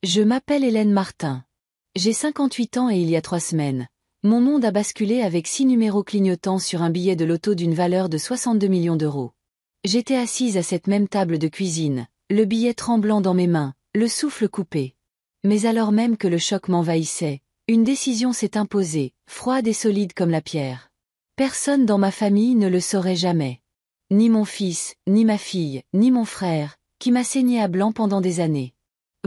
Je m'appelle Hélène Martin. J'ai 58 ans et il y a 3 semaines, mon monde a basculé avec 6 numéros clignotants sur un billet de loto d'une valeur de 62 millions d'euros. J'étais assise à cette même table de cuisine, le billet tremblant dans mes mains, le souffle coupé. Mais alors même que le choc m'envahissait, une décision s'est imposée, froide et solide comme la pierre. Personne dans ma famille ne le saurait jamais. Ni mon fils, ni ma fille, ni mon frère, qui m'a saigné à blanc pendant des années.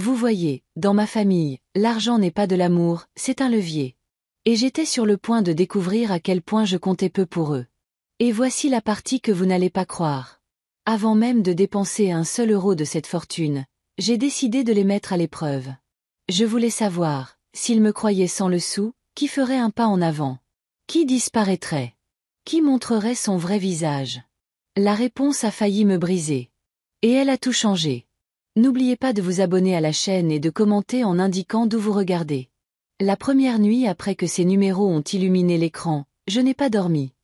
Vous voyez, dans ma famille, l'argent n'est pas de l'amour, c'est un levier. Et j'étais sur le point de découvrir à quel point je comptais peu pour eux. Et voici la partie que vous n'allez pas croire. Avant même de dépenser un seul euro de cette fortune, j'ai décidé de les mettre à l'épreuve. Je voulais savoir, s'ils me croyaient sans le sou, qui ferait un pas en avant? Qui disparaîtrait? Qui montrerait son vrai visage? La réponse a failli me briser. Et elle a tout changé. N'oubliez pas de vous abonner à la chaîne et de commenter en indiquant d'où vous regardez. La première nuit après que ces numéros ont illuminé l'écran, je n'ai pas dormi.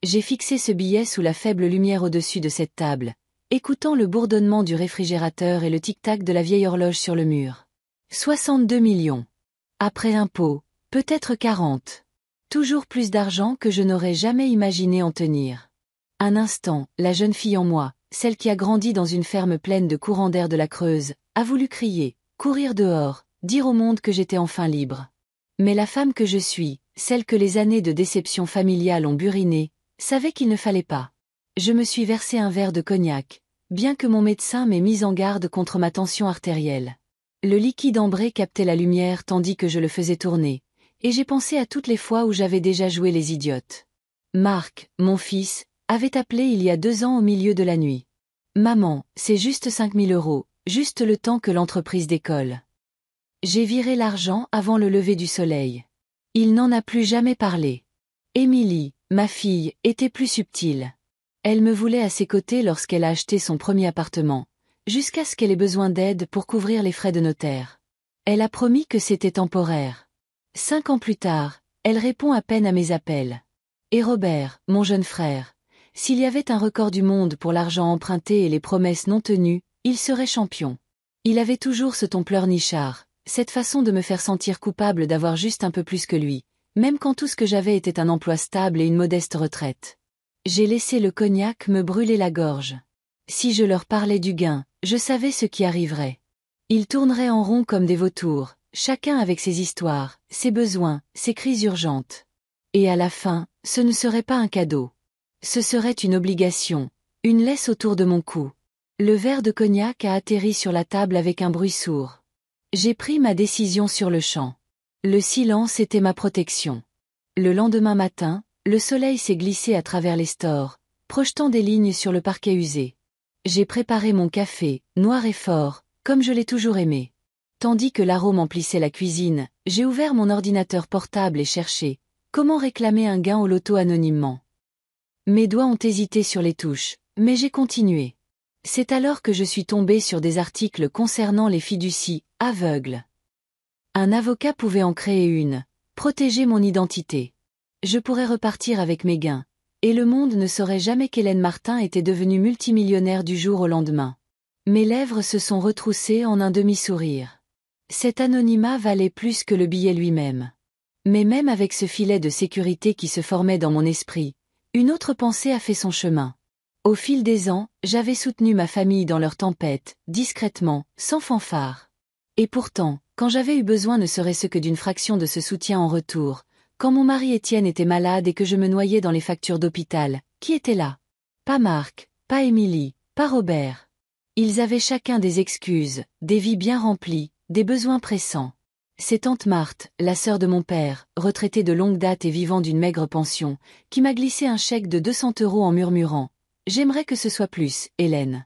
J'ai fixé ce billet sous la faible lumière au-dessus de cette table, écoutant le bourdonnement du réfrigérateur et le tic-tac de la vieille horloge sur le mur. 62 millions. Après impôts, peut-être 40. Toujours plus d'argent que je n'aurais jamais imaginé en tenir. Un instant, la jeune fille en moi, celle qui a grandi dans une ferme pleine de courants d'air de la Creuse, a voulu crier, courir dehors, dire au monde que j'étais enfin libre. Mais la femme que je suis, celle que les années de déception familiale ont burinée, savait qu'il ne fallait pas. Je me suis versé un verre de cognac, bien que mon médecin m'ait mis en garde contre ma tension artérielle. Le liquide ambré captait la lumière tandis que je le faisais tourner, et j'ai pensé à toutes les fois où j'avais déjà joué les idiotes. Marc, mon fils, avait appelé il y a 2 ans au milieu de la nuit. Maman, c'est juste 5 000 euros, juste le temps que l'entreprise décolle. J'ai viré l'argent avant le lever du soleil. Il n'en a plus jamais parlé. Émilie, ma fille, était plus subtile. Elle me voulait à ses côtés lorsqu'elle a acheté son premier appartement, jusqu'à ce qu'elle ait besoin d'aide pour couvrir les frais de notaire. Elle a promis que c'était temporaire. 5 ans plus tard, elle répond à peine à mes appels. Et Robert, mon jeune frère, s'il y avait un record du monde pour l'argent emprunté et les promesses non tenues, il serait champion. Il avait toujours ce ton pleurnichard, cette façon de me faire sentir coupable d'avoir juste un peu plus que lui, même quand tout ce que j'avais était un emploi stable et une modeste retraite. J'ai laissé le cognac me brûler la gorge. Si je leur parlais du gain, je savais ce qui arriverait. Ils tourneraient en rond comme des vautours, chacun avec ses histoires, ses besoins, ses crises urgentes. Et à la fin, ce ne serait pas un cadeau. Ce serait une obligation, une laisse autour de mon cou. Le verre de cognac a atterri sur la table avec un bruit sourd. J'ai pris ma décision sur le champ. Le silence était ma protection. Le lendemain matin, le soleil s'est glissé à travers les stores, projetant des lignes sur le parquet usé. J'ai préparé mon café, noir et fort, comme je l'ai toujours aimé. Tandis que l'arôme emplissait la cuisine, j'ai ouvert mon ordinateur portable et cherché comment réclamer un gain au loto anonymement. Mes doigts ont hésité sur les touches, mais j'ai continué. C'est alors que je suis tombée sur des articles concernant les fiducies aveugles. Un avocat pouvait en créer une, protéger mon identité. Je pourrais repartir avec mes gains, et le monde ne saurait jamais qu'Hélène Martin était devenue multimillionnaire du jour au lendemain. Mes lèvres se sont retroussées en un demi-sourire. Cet anonymat valait plus que le billet lui-même. Mais même avec ce filet de sécurité qui se formait dans mon esprit, une autre pensée a fait son chemin. Au fil des ans, j'avais soutenu ma famille dans leur tempête, discrètement, sans fanfare. Et pourtant, quand j'avais eu besoin ne serait-ce que d'une fraction de ce soutien en retour, quand mon mari Étienne était malade et que je me noyais dans les factures d'hôpital, qui était là? Pas Marc, pas Émilie, pas Robert. Ils avaient chacun des excuses, des vies bien remplies, des besoins pressants. C'est tante Marthe, la sœur de mon père, retraitée de longue date et vivant d'une maigre pension, qui m'a glissé un chèque de 200 euros en murmurant « J'aimerais que ce soit plus, Hélène ».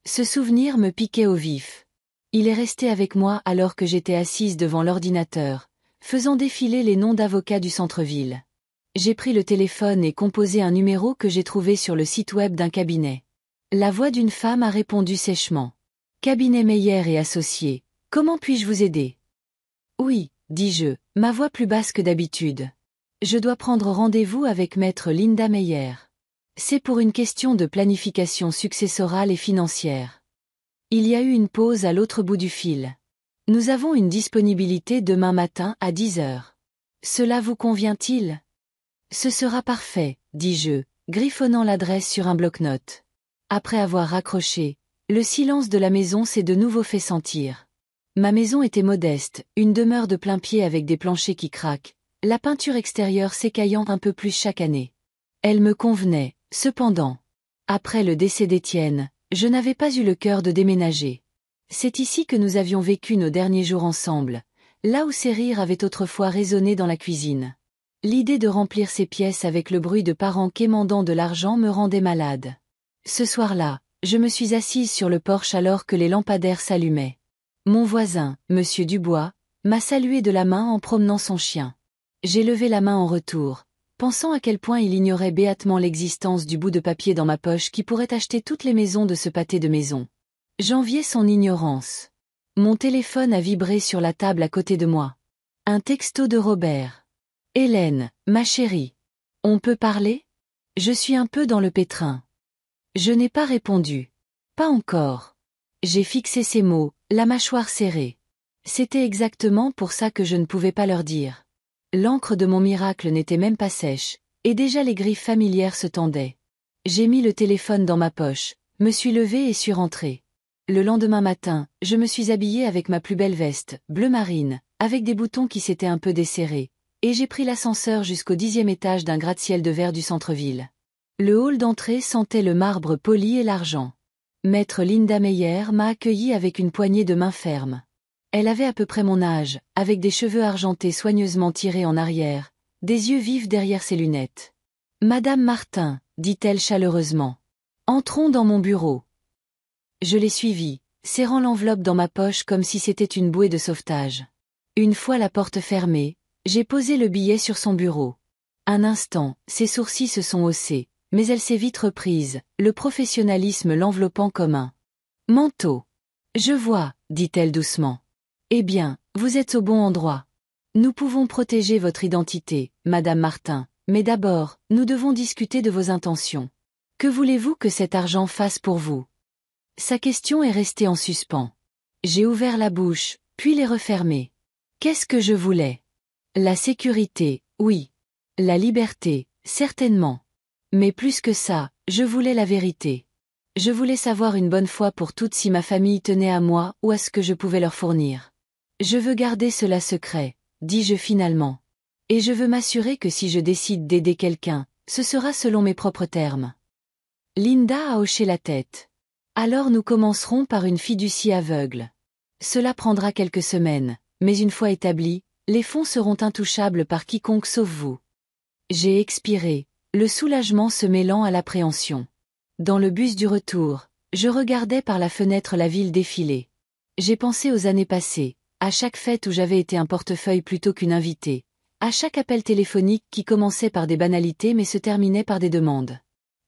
Ce souvenir me piquait au vif. Il est resté avec moi alors que j'étais assise devant l'ordinateur, faisant défiler les noms d'avocats du centre-ville. J'ai pris le téléphone et composé un numéro que j'ai trouvé sur le site web d'un cabinet. La voix d'une femme a répondu sèchement. « Cabinet Meyer et Associés, comment puis-je vous aider ?» « Oui, dis-je, ma voix plus basse que d'habitude. Je dois prendre rendez-vous avec maître Linda Meyer. C'est pour une question de planification successorale et financière. » Il y a eu une pause à l'autre bout du fil. Nous avons une disponibilité demain matin à 10 heures. Cela vous convient-il? Ce sera parfait, dis-je, griffonnant l'adresse sur un bloc-notes. Après avoir raccroché, le silence de la maison s'est de nouveau fait sentir. Ma maison était modeste, une demeure de plain pied avec des planchers qui craquent, la peinture extérieure s'écaillant un peu plus chaque année. Elle me convenait, cependant. Après le décès d'Étienne, je n'avais pas eu le cœur de déménager. C'est ici que nous avions vécu nos derniers jours ensemble, là où ses rires avaient autrefois résonné dans la cuisine. L'idée de remplir ces pièces avec le bruit de parents quémandant de l'argent me rendait malade. Ce soir-là, je me suis assise sur le porche alors que les lampadaires s'allumaient. Mon voisin, Monsieur Dubois, m'a salué de la main en promenant son chien. J'ai levé la main en retour, pensant à quel point il ignorait béatement l'existence du bout de papier dans ma poche qui pourrait acheter toutes les maisons de ce pâté de maison. J'enviais son ignorance. Mon téléphone a vibré sur la table à côté de moi. Un texto de Robert. « Hélène, ma chérie. On peut parler? Je suis un peu dans le pétrin. » Je n'ai pas répondu. Pas encore. J'ai fixé ces mots, la mâchoire serrée. C'était exactement pour ça que je ne pouvais pas leur dire. L'encre de mon miracle n'était même pas sèche, et déjà les griffes familières se tendaient. J'ai mis le téléphone dans ma poche, me suis levée et suis rentrée. Le lendemain matin, je me suis habillée avec ma plus belle veste, bleu marine, avec des boutons qui s'étaient un peu desserrés, et j'ai pris l'ascenseur jusqu'au 10e étage d'un gratte-ciel de verre du centre-ville. Le hall d'entrée sentait le marbre poli et l'argent. Maître Linda Meyer m'a accueillie avec une poignée de main ferme. Elle avait à peu près mon âge, avec des cheveux argentés soigneusement tirés en arrière, des yeux vifs derrière ses lunettes. « Madame Martin, dit-elle chaleureusement. Entrons dans mon bureau. » Je l'ai suivie, serrant l'enveloppe dans ma poche comme si c'était une bouée de sauvetage. Une fois la porte fermée, j'ai posé le billet sur son bureau. Un instant, ses sourcils se sont haussés, mais elle s'est vite reprise, le professionnalisme l'enveloppant comme un manteau. « Je vois, dit-elle doucement. Eh bien, vous êtes au bon endroit. Nous pouvons protéger votre identité, Madame Martin, mais d'abord, nous devons discuter de vos intentions. Que voulez-vous que cet argent fasse pour vous? » Sa question est restée en suspens. J'ai ouvert la bouche, puis l'ai refermée. Qu'est-ce que je voulais? La sécurité, oui. La liberté, certainement. Mais plus que ça, je voulais la vérité. Je voulais savoir une bonne fois pour toutes si ma famille tenait à moi ou à ce que je pouvais leur fournir. Je veux garder cela secret, dis-je finalement. Et je veux m'assurer que si je décide d'aider quelqu'un, ce sera selon mes propres termes. Linda a hoché la tête. Alors nous commencerons par une fiducie aveugle. Cela prendra quelques semaines, mais une fois établi, les fonds seront intouchables par quiconque sauf vous. J'ai expiré, le soulagement se mêlant à l'appréhension. Dans le bus du retour, je regardais par la fenêtre la ville défiler. J'ai pensé aux années passées, à chaque fête où j'avais été un portefeuille plutôt qu'une invitée, à chaque appel téléphonique qui commençait par des banalités mais se terminait par des demandes.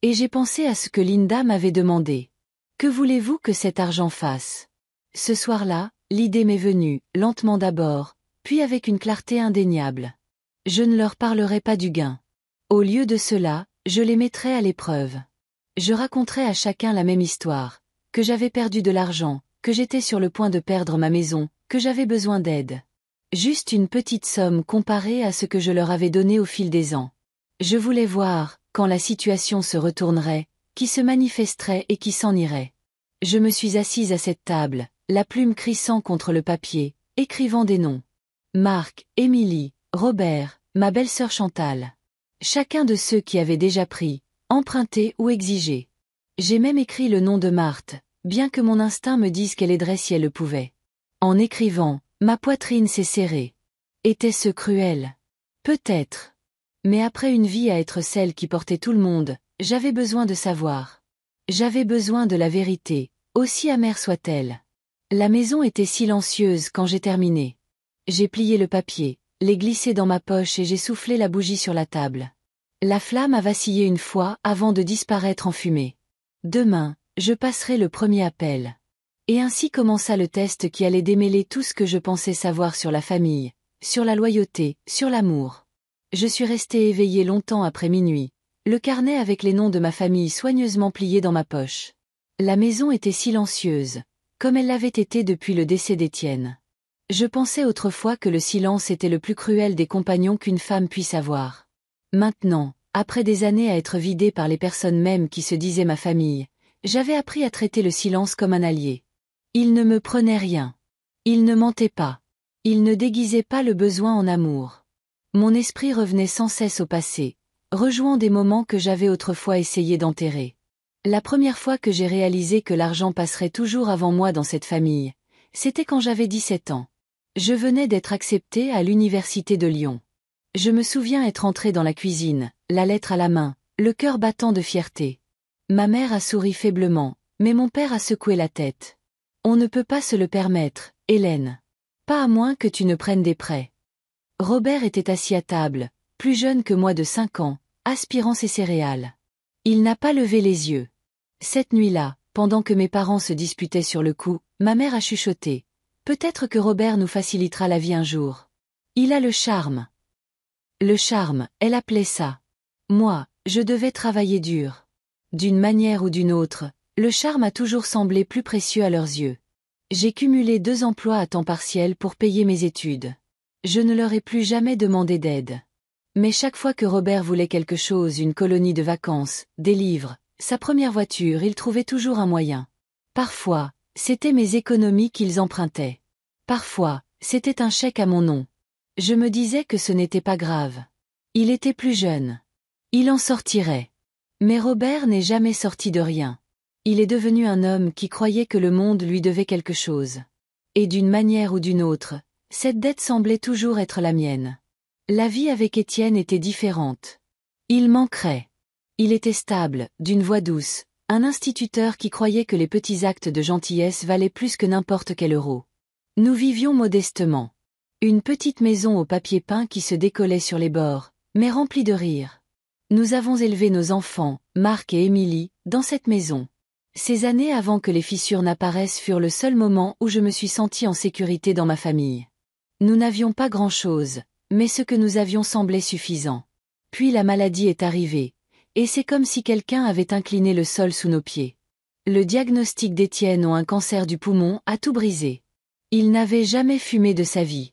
Et j'ai pensé à ce que Linda m'avait demandé. Que voulez-vous que cet argent fasse? Ce soir-là, l'idée m'est venue, lentement d'abord, puis avec une clarté indéniable. Je ne leur parlerai pas du gain. Au lieu de cela, je les mettrai à l'épreuve. Je raconterai à chacun la même histoire, que j'avais perdu de l'argent, que j'étais sur le point de perdre ma maison, que j'avais besoin d'aide. Juste une petite somme comparée à ce que je leur avais donné au fil des ans. Je voulais voir, quand la situation se retournerait, qui se manifesterait et qui s'en irait. Je me suis assise à cette table, la plume crissant contre le papier, écrivant des noms. Marc, Émilie, Robert, ma belle-sœur Chantal. Chacun de ceux qui avaient déjà pris, emprunté ou exigé. J'ai même écrit le nom de Marthe, bien que mon instinct me dise qu'elle aiderait si elle le pouvait. En écrivant, ma poitrine s'est serrée. Était-ce cruel? Peut-être. Mais après une vie à être celle qui portait tout le monde, j'avais besoin de savoir. J'avais besoin de la vérité, aussi amère soit-elle. La maison était silencieuse quand j'ai terminé. J'ai plié le papier, l'ai glissé dans ma poche et j'ai soufflé la bougie sur la table. La flamme a vacillé une fois avant de disparaître en fumée. Demain, je passerai le premier appel. Et ainsi commença le test qui allait démêler tout ce que je pensais savoir sur la famille, sur la loyauté, sur l'amour. Je suis restée éveillée longtemps après minuit, le carnet avec les noms de ma famille soigneusement plié dans ma poche. La maison était silencieuse, comme elle l'avait été depuis le décès d'Étienne. Je pensais autrefois que le silence était le plus cruel des compagnons qu'une femme puisse avoir. Maintenant, après des années à être vidée par les personnes mêmes qui se disaient ma famille, j'avais appris à traiter le silence comme un allié. Il ne me prenait rien. Il ne mentait pas. Il ne déguisait pas le besoin en amour. Mon esprit revenait sans cesse au passé, rejouant des moments que j'avais autrefois essayé d'enterrer. La première fois que j'ai réalisé que l'argent passerait toujours avant moi dans cette famille, c'était quand j'avais 17 ans. Je venais d'être acceptée à l'université de Lyon. Je me souviens être entrée dans la cuisine, la lettre à la main, le cœur battant de fierté. Ma mère a souri faiblement, mais mon père a secoué la tête. On ne peut pas se le permettre, Hélène. Pas à moins que tu ne prennes des prêts. Robert était assis à table, plus jeune que moi de 5 ans, aspirant ses céréales. Il n'a pas levé les yeux. Cette nuit-là, pendant que mes parents se disputaient sur le coup, ma mère a chuchoté. Peut-être que Robert nous facilitera la vie un jour. Il a le charme. Le charme, elle appelait ça. Moi, je devais travailler dur. D'une manière ou d'une autre, le charme a toujours semblé plus précieux à leurs yeux. J'ai cumulé 2 emplois à temps partiel pour payer mes études. Je ne leur ai plus jamais demandé d'aide. Mais chaque fois que Robert voulait quelque chose, une colonie de vacances, des livres, sa première voiture, il trouvait toujours un moyen. Parfois, c'était mes économies qu'ils empruntaient. Parfois, c'était un chèque à mon nom. Je me disais que ce n'était pas grave. Il était plus jeune. Il en sortirait. Mais Robert n'est jamais sorti de rien. Il est devenu un homme qui croyait que le monde lui devait quelque chose. Et d'une manière ou d'une autre, cette dette semblait toujours être la mienne. La vie avec Étienne était différente. Il manquerait. Il était stable, d'une voix douce, un instituteur qui croyait que les petits actes de gentillesse valaient plus que n'importe quel euro. Nous vivions modestement. Une petite maison au papier peint qui se décollait sur les bords, mais remplie de rire. Nous avons élevé nos enfants, Marc et Émilie, dans cette maison. Ces années avant que les fissures n'apparaissent furent le seul moment où je me suis sentie en sécurité dans ma famille. Nous n'avions pas grand-chose, mais ce que nous avions semblait suffisant. Puis la maladie est arrivée, et c'est comme si quelqu'un avait incliné le sol sous nos pieds. Le diagnostic d'Étienne un cancer du poumon a tout brisé. Il n'avait jamais fumé de sa vie.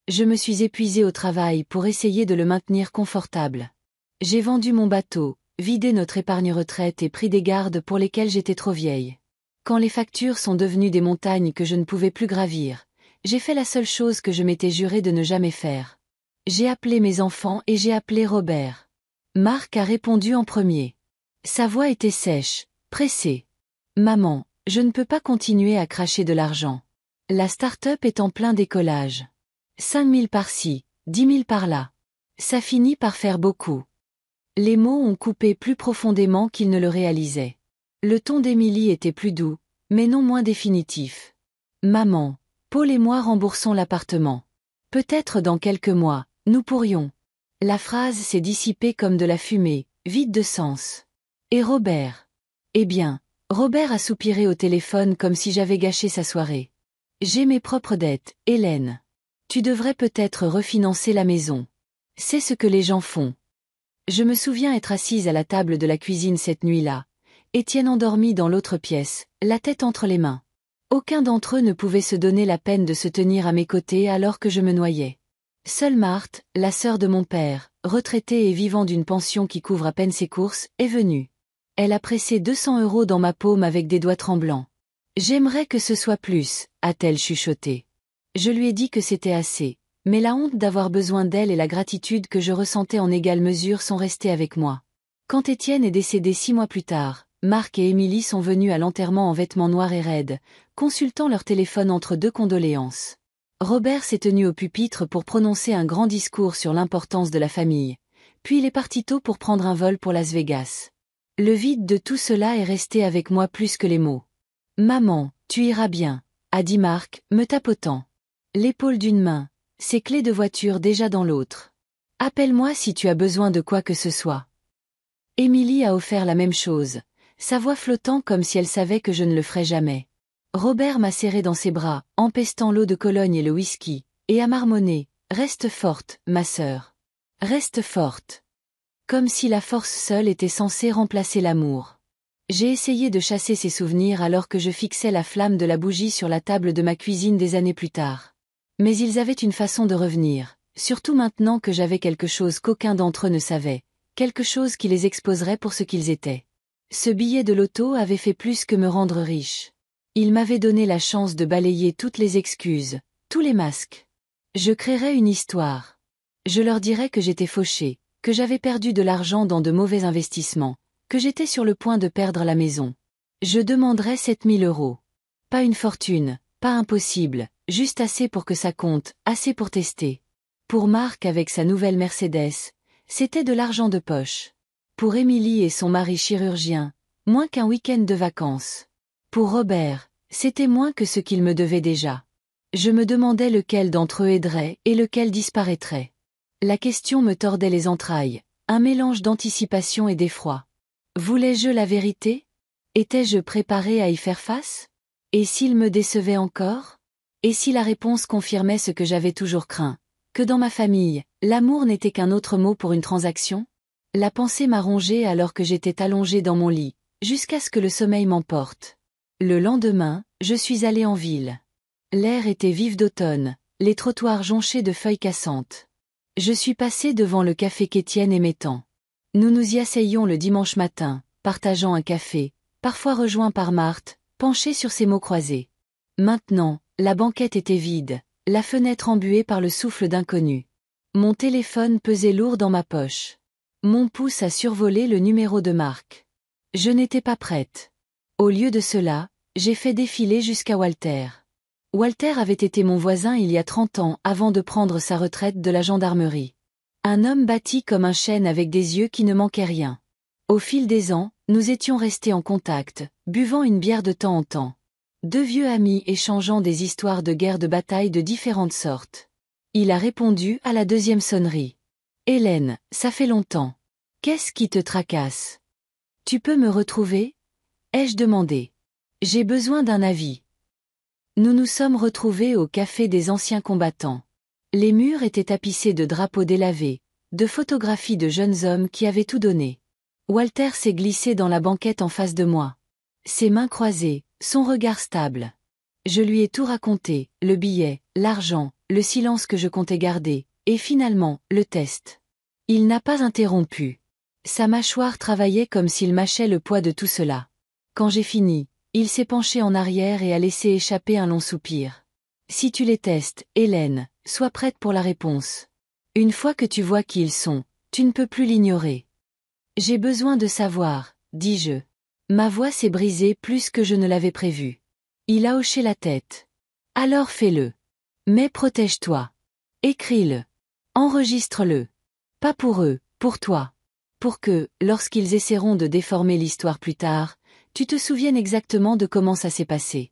Je me suis épuisée au travail pour essayer de le maintenir confortable. J'ai vendu mon bateau, vidé notre épargne retraite et pris des gardes pour lesquelles j'étais trop vieille. Quand les factures sont devenues des montagnes que je ne pouvais plus gravir, j'ai fait la seule chose que je m'étais juré de ne jamais faire. J'ai appelé mes enfants et j'ai appelé Robert. Marc a répondu en premier. Sa voix était sèche, pressée. Maman, je ne peux pas continuer à cracher de l'argent. La start-up est en plein décollage. 5 000 par-ci, 10 000 par-là. Ça finit par faire beaucoup. Les mots ont coupé plus profondément qu'ils ne le réalisaient. Le ton d'Émilie était plus doux, mais non moins définitif. Maman, Paul et moi remboursons l'appartement. Peut-être dans quelques mois, nous pourrions. La phrase s'est dissipée comme de la fumée, vide de sens. Et Robert? Eh bien, Robert a soupiré au téléphone comme si j'avais gâché sa soirée. J'ai mes propres dettes, Hélène. Tu devrais peut-être refinancer la maison. C'est ce que les gens font. Je me souviens être assise à la table de la cuisine cette nuit-là, Étienne endormi dans l'autre pièce, la tête entre les mains. Aucun d'entre eux ne pouvait se donner la peine de se tenir à mes côtés alors que je me noyais. Seule Marthe, la sœur de mon père, retraitée et vivant d'une pension qui couvre à peine ses courses, est venue. Elle a pressé 200 € dans ma paume avec des doigts tremblants. J'aimerais que ce soit plus, a-t-elle chuchoté. Je lui ai dit que c'était assez. Mais la honte d'avoir besoin d'elle et la gratitude que je ressentais en égale mesure sont restées avec moi. Quand Étienne est décédé 6 mois plus tard, Marc et Émilie sont venus à l'enterrement en vêtements noirs et raides, consultant leur téléphone entre 2 condoléances. Robert s'est tenu au pupitre pour prononcer un grand discours sur l'importance de la famille, puis il est parti tôt pour prendre un vol pour Las Vegas. Le vide de tout cela est resté avec moi plus que les mots. « Maman, tu iras bien », a dit Marc, me tapotant l'épaule d'une main, ses clés de voiture déjà dans l'autre. Appelle-moi si tu as besoin de quoi que ce soit. Émilie a offert la même chose, sa voix flottant comme si elle savait que je ne le ferais jamais. Robert m'a serré dans ses bras, empestant l'eau de Cologne et le whisky, et a marmonné, « Reste forte, ma sœur. Reste forte. » Comme si la force seule était censée remplacer l'amour. J'ai essayé de chasser ces souvenirs alors que je fixais la flamme de la bougie sur la table de ma cuisine des années plus tard. Mais ils avaient une façon de revenir, surtout maintenant que j'avais quelque chose qu'aucun d'entre eux ne savait, quelque chose qui les exposerait pour ce qu'ils étaient. Ce billet de loto avait fait plus que me rendre riche. Il m'avait donné la chance de balayer toutes les excuses, tous les masques. Je créerais une histoire. Je leur dirais que j'étais fauché, que j'avais perdu de l'argent dans de mauvais investissements, que j'étais sur le point de perdre la maison. Je demanderais 7 000 euros. Pas une fortune, pas impossible, juste assez pour que ça compte, assez pour tester. Pour Marc avec sa nouvelle Mercedes, c'était de l'argent de poche. Pour Émilie et son mari chirurgien, moins qu'un week-end de vacances. Pour Robert, c'était moins que ce qu'il me devait déjà. Je me demandais lequel d'entre eux aiderait et lequel disparaîtrait. La question me tordait les entrailles, un mélange d'anticipation et d'effroi. Voulais-je la vérité? Étais-je préparé à y faire face? Et s'il me décevait encore? Et si la réponse confirmait ce que j'avais toujours craint, que dans ma famille, l'amour n'était qu'un autre mot pour une transaction? La pensée m'a rongé alors que j'étais allongé dans mon lit, jusqu'à ce que le sommeil m'emporte. Le lendemain, je suis allé en ville. L'air était vif d'automne, les trottoirs jonchés de feuilles cassantes. Je suis passé devant le café qu'Étienne aimait tant. Nous nous y asseyions le dimanche matin, partageant un café, parfois rejoints par Marthe, penchée sur ses mots croisés. Maintenant, la banquette était vide, la fenêtre embuée par le souffle d'inconnu. Mon téléphone pesait lourd dans ma poche. Mon pouce a survolé le numéro de Marc. Je n'étais pas prête. Au lieu de cela, j'ai fait défiler jusqu'à Walter. Walter avait été mon voisin il y a 30 ans avant de prendre sa retraite de la gendarmerie. Un homme bâti comme un chêne avec des yeux qui ne manquaient rien. Au fil des ans, nous étions restés en contact, buvant une bière de temps en temps. Deux vieux amis échangeant des histoires de guerre de bataille de différentes sortes. Il a répondu à la deuxième sonnerie. Hélène, ça fait longtemps. Qu'est-ce qui te tracasse? Tu peux me retrouver? Ai-je demandé. J'ai besoin d'un avis. Nous nous sommes retrouvés au café des anciens combattants. Les murs étaient tapissés de drapeaux délavés, de photographies de jeunes hommes qui avaient tout donné. Walter s'est glissé dans la banquette en face de moi. Ses mains croisées, son regard stable. Je lui ai tout raconté, le billet, l'argent, le silence que je comptais garder, et finalement, le test. Il n'a pas interrompu. Sa mâchoire travaillait comme s'il mâchait le poids de tout cela. Quand j'ai fini, il s'est penché en arrière et a laissé échapper un long soupir. Si tu les testes, Hélène, sois prête pour la réponse. Une fois que tu vois qui ils sont, tu ne peux plus l'ignorer. J'ai besoin de savoir, dis-je. Ma voix s'est brisée plus que je ne l'avais prévu. Il a hoché la tête. Alors fais-le. Mais protège-toi. Écris-le. Enregistre-le. Pas pour eux, pour toi. Pour que, lorsqu'ils essaieront de déformer l'histoire plus tard, tu te souviennes exactement de comment ça s'est passé.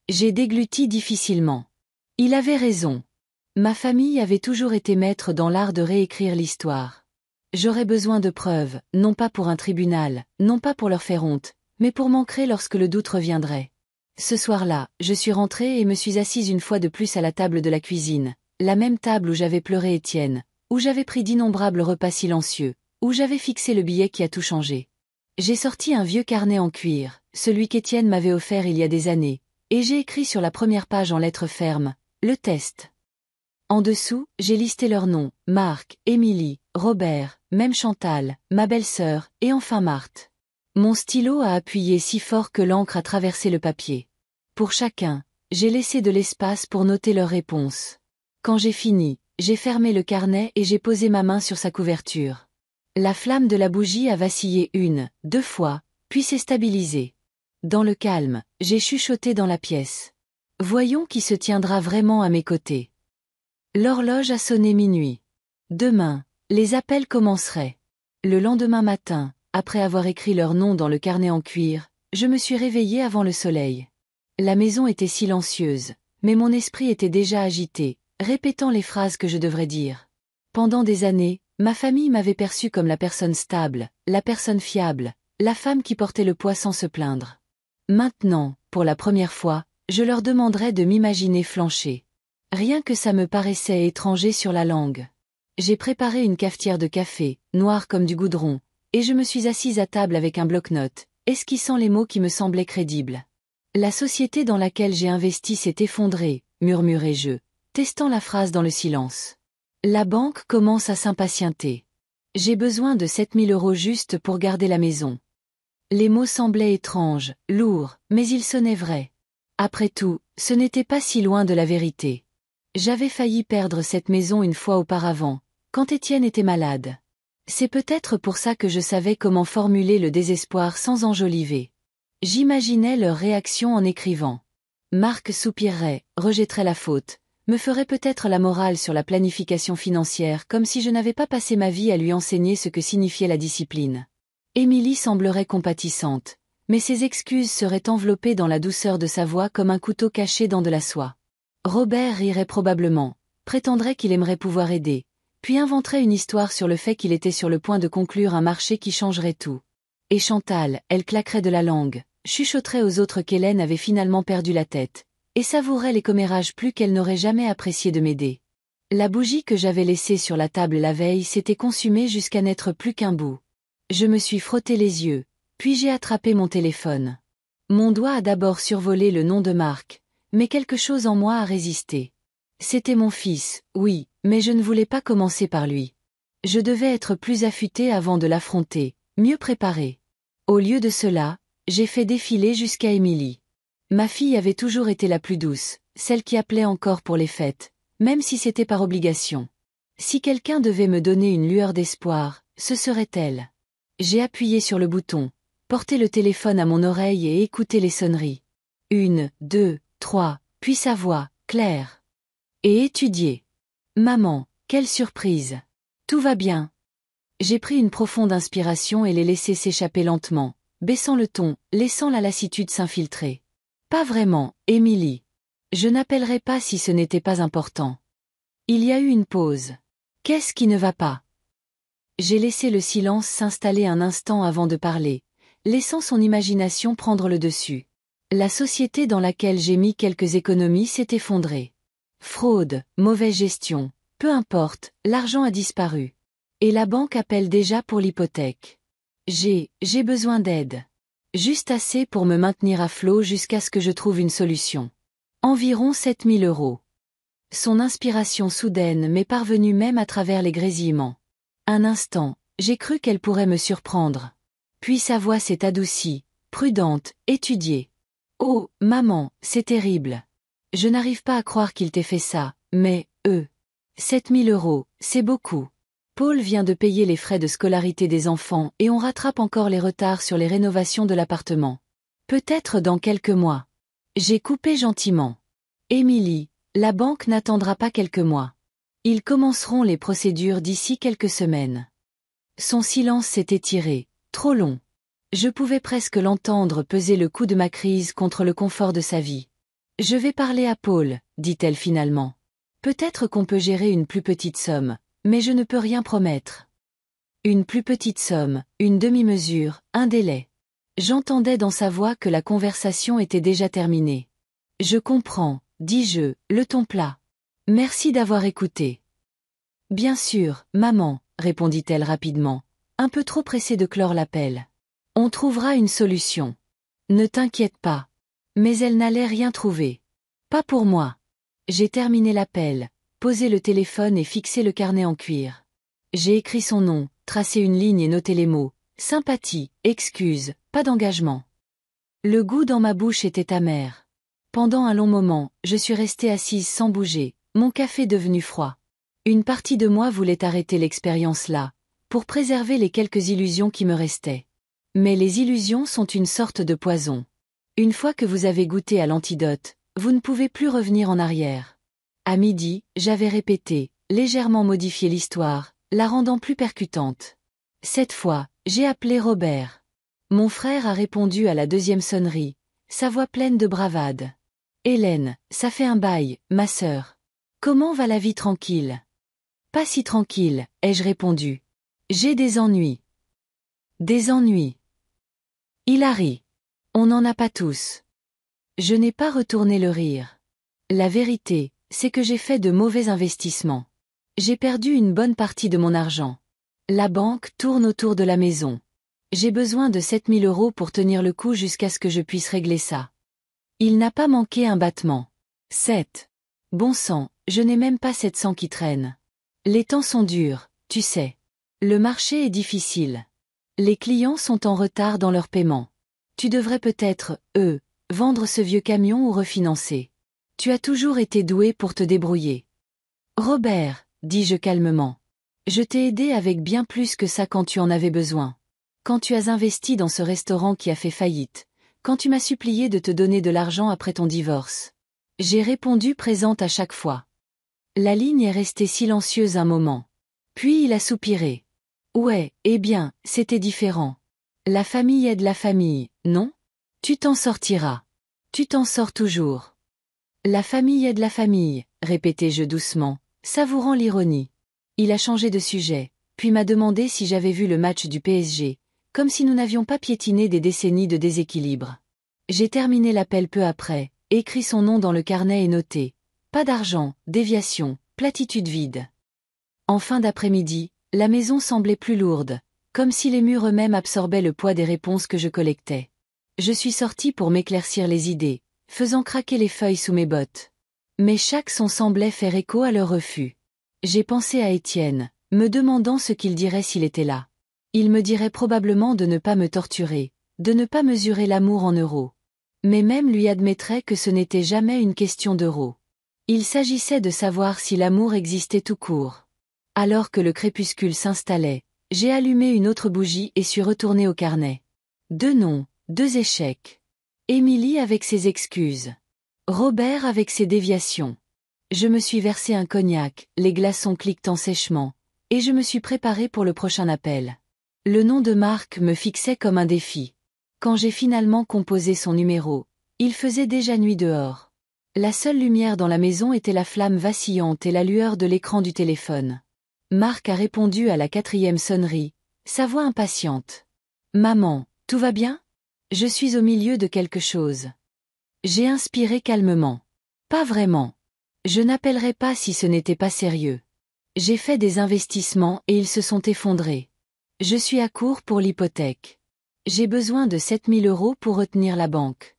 J'ai dégluti difficilement. Il avait raison. Ma famille avait toujours été maître dans l'art de réécrire l'histoire. J'aurais besoin de preuves, non pas pour un tribunal, non pas pour leur faire honte, mais pour m'ancrer lorsque le doute reviendrait. Ce soir-là, je suis rentrée et me suis assise une fois de plus à la table de la cuisine, la même table où j'avais pleuré Étienne, où j'avais pris d'innombrables repas silencieux, où j'avais fixé le billet qui a tout changé. J'ai sorti un vieux carnet en cuir, celui qu'Étienne m'avait offert il y a des années, et j'ai écrit sur la première page en lettres fermes, le test. En dessous, j'ai listé leurs noms, Marc, Émilie, Robert, même Chantal, ma belle-sœur, et enfin Marthe. Mon stylo a appuyé si fort que l'encre a traversé le papier. Pour chacun, j'ai laissé de l'espace pour noter leurs réponses. Quand j'ai fini, j'ai fermé le carnet et j'ai posé ma main sur sa couverture. La flamme de la bougie a vacillé 1, 2 fois, puis s'est stabilisée. Dans le calme, j'ai chuchoté dans la pièce. Voyons qui se tiendra vraiment à mes côtés. L'horloge a sonné minuit. Demain, les appels commenceraient. Le lendemain matin, après avoir écrit leurs noms dans le carnet en cuir, je me suis réveillée avant le soleil. La maison était silencieuse, mais mon esprit était déjà agité, répétant les phrases que je devrais dire. Pendant des années, ma famille m'avait perçue comme la personne stable, la personne fiable, la femme qui portait le poids sans se plaindre. Maintenant, pour la première fois, je leur demanderais de m'imaginer flancher. Rien que ça me paraissait étranger sur la langue. J'ai préparé une cafetière de café, noire comme du goudron, et je me suis assise à table avec un bloc-notes, esquissant les mots qui me semblaient crédibles. La société dans laquelle j'ai investi s'est effondrée, murmurai-je, testant la phrase dans le silence. La banque commence à s'impatienter. J'ai besoin de 7 000 € juste pour garder la maison. Les mots semblaient étranges, lourds, mais ils sonnaient vrais. Après tout, ce n'était pas si loin de la vérité. J'avais failli perdre cette maison une fois auparavant, quand Étienne était malade. C'est peut-être pour ça que je savais comment formuler le désespoir sans enjoliver. J'imaginais leur réaction en écrivant. Marc soupirerait, rejetterait la faute, me ferait peut-être la morale sur la planification financière comme si je n'avais pas passé ma vie à lui enseigner ce que signifiait la discipline. Émilie semblerait compatissante, mais ses excuses seraient enveloppées dans la douceur de sa voix comme un couteau caché dans de la soie. Robert rirait probablement, prétendrait qu'il aimerait pouvoir aider, puis inventerait une histoire sur le fait qu'il était sur le point de conclure un marché qui changerait tout. Et Chantal, elle claquerait de la langue, chuchoterait aux autres qu'Hélène avait finalement perdu la tête, et savourerait les commérages plus qu'elle n'aurait jamais apprécié de m'aider. La bougie que j'avais laissée sur la table la veille s'était consumée jusqu'à n'être plus qu'un bout. Je me suis frotté les yeux, puis j'ai attrapé mon téléphone. Mon doigt a d'abord survolé le nom de Marc, mais quelque chose en moi a résisté. C'était mon fils, oui, mais je ne voulais pas commencer par lui. Je devais être plus affûté avant de l'affronter, mieux préparé. Au lieu de cela, j'ai fait défiler jusqu'à Émilie. Ma fille avait toujours été la plus douce, celle qui appelait encore pour les fêtes, même si c'était par obligation. Si quelqu'un devait me donner une lueur d'espoir, ce serait elle. J'ai appuyé sur le bouton, porté le téléphone à mon oreille et écouté les sonneries. 1, 2, 3, puis sa voix, claire. Et étudié. Maman, quelle surprise. Tout va bien. J'ai pris une profonde inspiration et l'ai laissé s'échapper lentement, baissant le ton, laissant la lassitude s'infiltrer. Pas vraiment, Émilie. Je n'appellerai pas si ce n'était pas important. Il y a eu une pause. Qu'est-ce qui ne va pas? J'ai laissé le silence s'installer un instant avant de parler, laissant son imagination prendre le dessus. La société dans laquelle j'ai mis quelques économies s'est effondrée. Fraude, mauvaise gestion, peu importe, l'argent a disparu. Et la banque appelle déjà pour l'hypothèque. J'ai besoin d'aide. Juste assez pour me maintenir à flot jusqu'à ce que je trouve une solution. Environ 7 000 €. Son inspiration soudaine m'est parvenue même à travers les grésillements. Un instant, j'ai cru qu'elle pourrait me surprendre. Puis sa voix s'est adoucie, prudente, étudiée. Oh, maman, c'est terrible. Je n'arrive pas à croire qu'il t'ait fait ça, mais, 7 000 €, c'est beaucoup. Paul vient de payer les frais de scolarité des enfants et on rattrape encore les retards sur les rénovations de l'appartement. Peut-être dans quelques mois. J'ai coupé gentiment. Émilie, la banque n'attendra pas quelques mois. Ils commenceront les procédures d'ici quelques semaines. Son silence s'est étiré, trop long. Je pouvais presque l'entendre peser le coup de ma crise contre le confort de sa vie. Je vais parler à Paul, dit-elle finalement. Peut-être qu'on peut gérer une plus petite somme, mais je ne peux rien promettre. Une plus petite somme, une demi-mesure, un délai. J'entendais dans sa voix que la conversation était déjà terminée. Je comprends, dis-je, le ton plat. Merci d'avoir écouté. Bien sûr, maman, répondit-elle rapidement, un peu trop pressée de clore l'appel. On trouvera une solution. Ne t'inquiète pas. Mais elle n'allait rien trouver. Pas pour moi. J'ai terminé l'appel, posé le téléphone et fixé le carnet en cuir. J'ai écrit son nom, tracé une ligne et noté les mots. Sympathie, excuse, pas d'engagement. Le goût dans ma bouche était amer. Pendant un long moment, je suis restée assise sans bouger, mon café devenu froid. Une partie de moi voulait arrêter l'expérience-là, pour préserver les quelques illusions qui me restaient. Mais les illusions sont une sorte de poison. Une fois que vous avez goûté à l'antidote, vous ne pouvez plus revenir en arrière. À midi, j'avais répété, légèrement modifié l'histoire, la rendant plus percutante. Cette fois, j'ai appelé Robert. Mon frère a répondu à la deuxième sonnerie, sa voix pleine de bravade. Hélène, ça fait un bail, ma sœur. Comment va la vie tranquille? Pas si tranquille, ai-je répondu. J'ai des ennuis. Des ennuis. Il a ri. On n'en a pas tous. Je n'ai pas retourné le rire. La vérité, c'est que j'ai fait de mauvais investissements. J'ai perdu une bonne partie de mon argent. La banque tourne autour de la maison. J'ai besoin de 7 000 € pour tenir le coup jusqu'à ce que je puisse régler ça. Il n'a pas manqué un battement. 7. Bon sang, je n'ai même pas 700 qui traînent. Les temps sont durs, tu sais. Le marché est difficile. Les clients sont en retard dans leur paiement. Tu devrais peut-être, vendre ce vieux camion ou refinancer. Tu as toujours été doué pour te débrouiller. Robert, dis-je calmement. Je t'ai aidé avec bien plus que ça quand tu en avais besoin. Quand tu as investi dans ce restaurant qui a fait faillite. Quand tu m'as supplié de te donner de l'argent après ton divorce. J'ai répondu présente à chaque fois. La ligne est restée silencieuse un moment. Puis il a soupiré. Ouais, eh bien, c'était différent. La famille aide la famille, non? Tu t'en sortiras. Tu t'en sors toujours. La famille aide la famille, répétai-je doucement, savourant l'ironie. Il a changé de sujet, puis m'a demandé si j'avais vu le match du PSG, comme si nous n'avions pas piétiné des décennies de déséquilibre. J'ai terminé l'appel peu après, écrit son nom dans le carnet et noté. Pas d'argent, déviation, platitude vide. En fin d'après-midi, la maison semblait plus lourde, comme si les murs eux-mêmes absorbaient le poids des réponses que je collectais. Je suis sorti pour m'éclaircir les idées, faisant craquer les feuilles sous mes bottes. Mais chaque son semblait faire écho à leur refus. J'ai pensé à Étienne, me demandant ce qu'il dirait s'il était là. Il me dirait probablement de ne pas me torturer, de ne pas mesurer l'amour en euros. Mais même lui admettrait que ce n'était jamais une question d'euros. Il s'agissait de savoir si l'amour existait tout court. Alors que le crépuscule s'installait, j'ai allumé une autre bougie et suis retourné au carnet. 2 noms, 2 échecs. Émilie avec ses excuses. Robert avec ses déviations. Je me suis versé un cognac, les glaçons cliquetant sèchement, et je me suis préparé pour le prochain appel. Le nom de Marc me fixait comme un défi. Quand j'ai finalement composé son numéro, il faisait déjà nuit dehors. La seule lumière dans la maison était la flamme vacillante et la lueur de l'écran du téléphone. Marc a répondu à la 4e sonnerie, sa voix impatiente. « Maman, tout va bien? Je suis au milieu de quelque chose. » J'ai inspiré calmement. « Pas vraiment. Je n'appellerai pas si ce n'était pas sérieux. J'ai fait des investissements et ils se sont effondrés. Je suis à court pour l'hypothèque. J'ai besoin de 7 000 € pour retenir la banque. »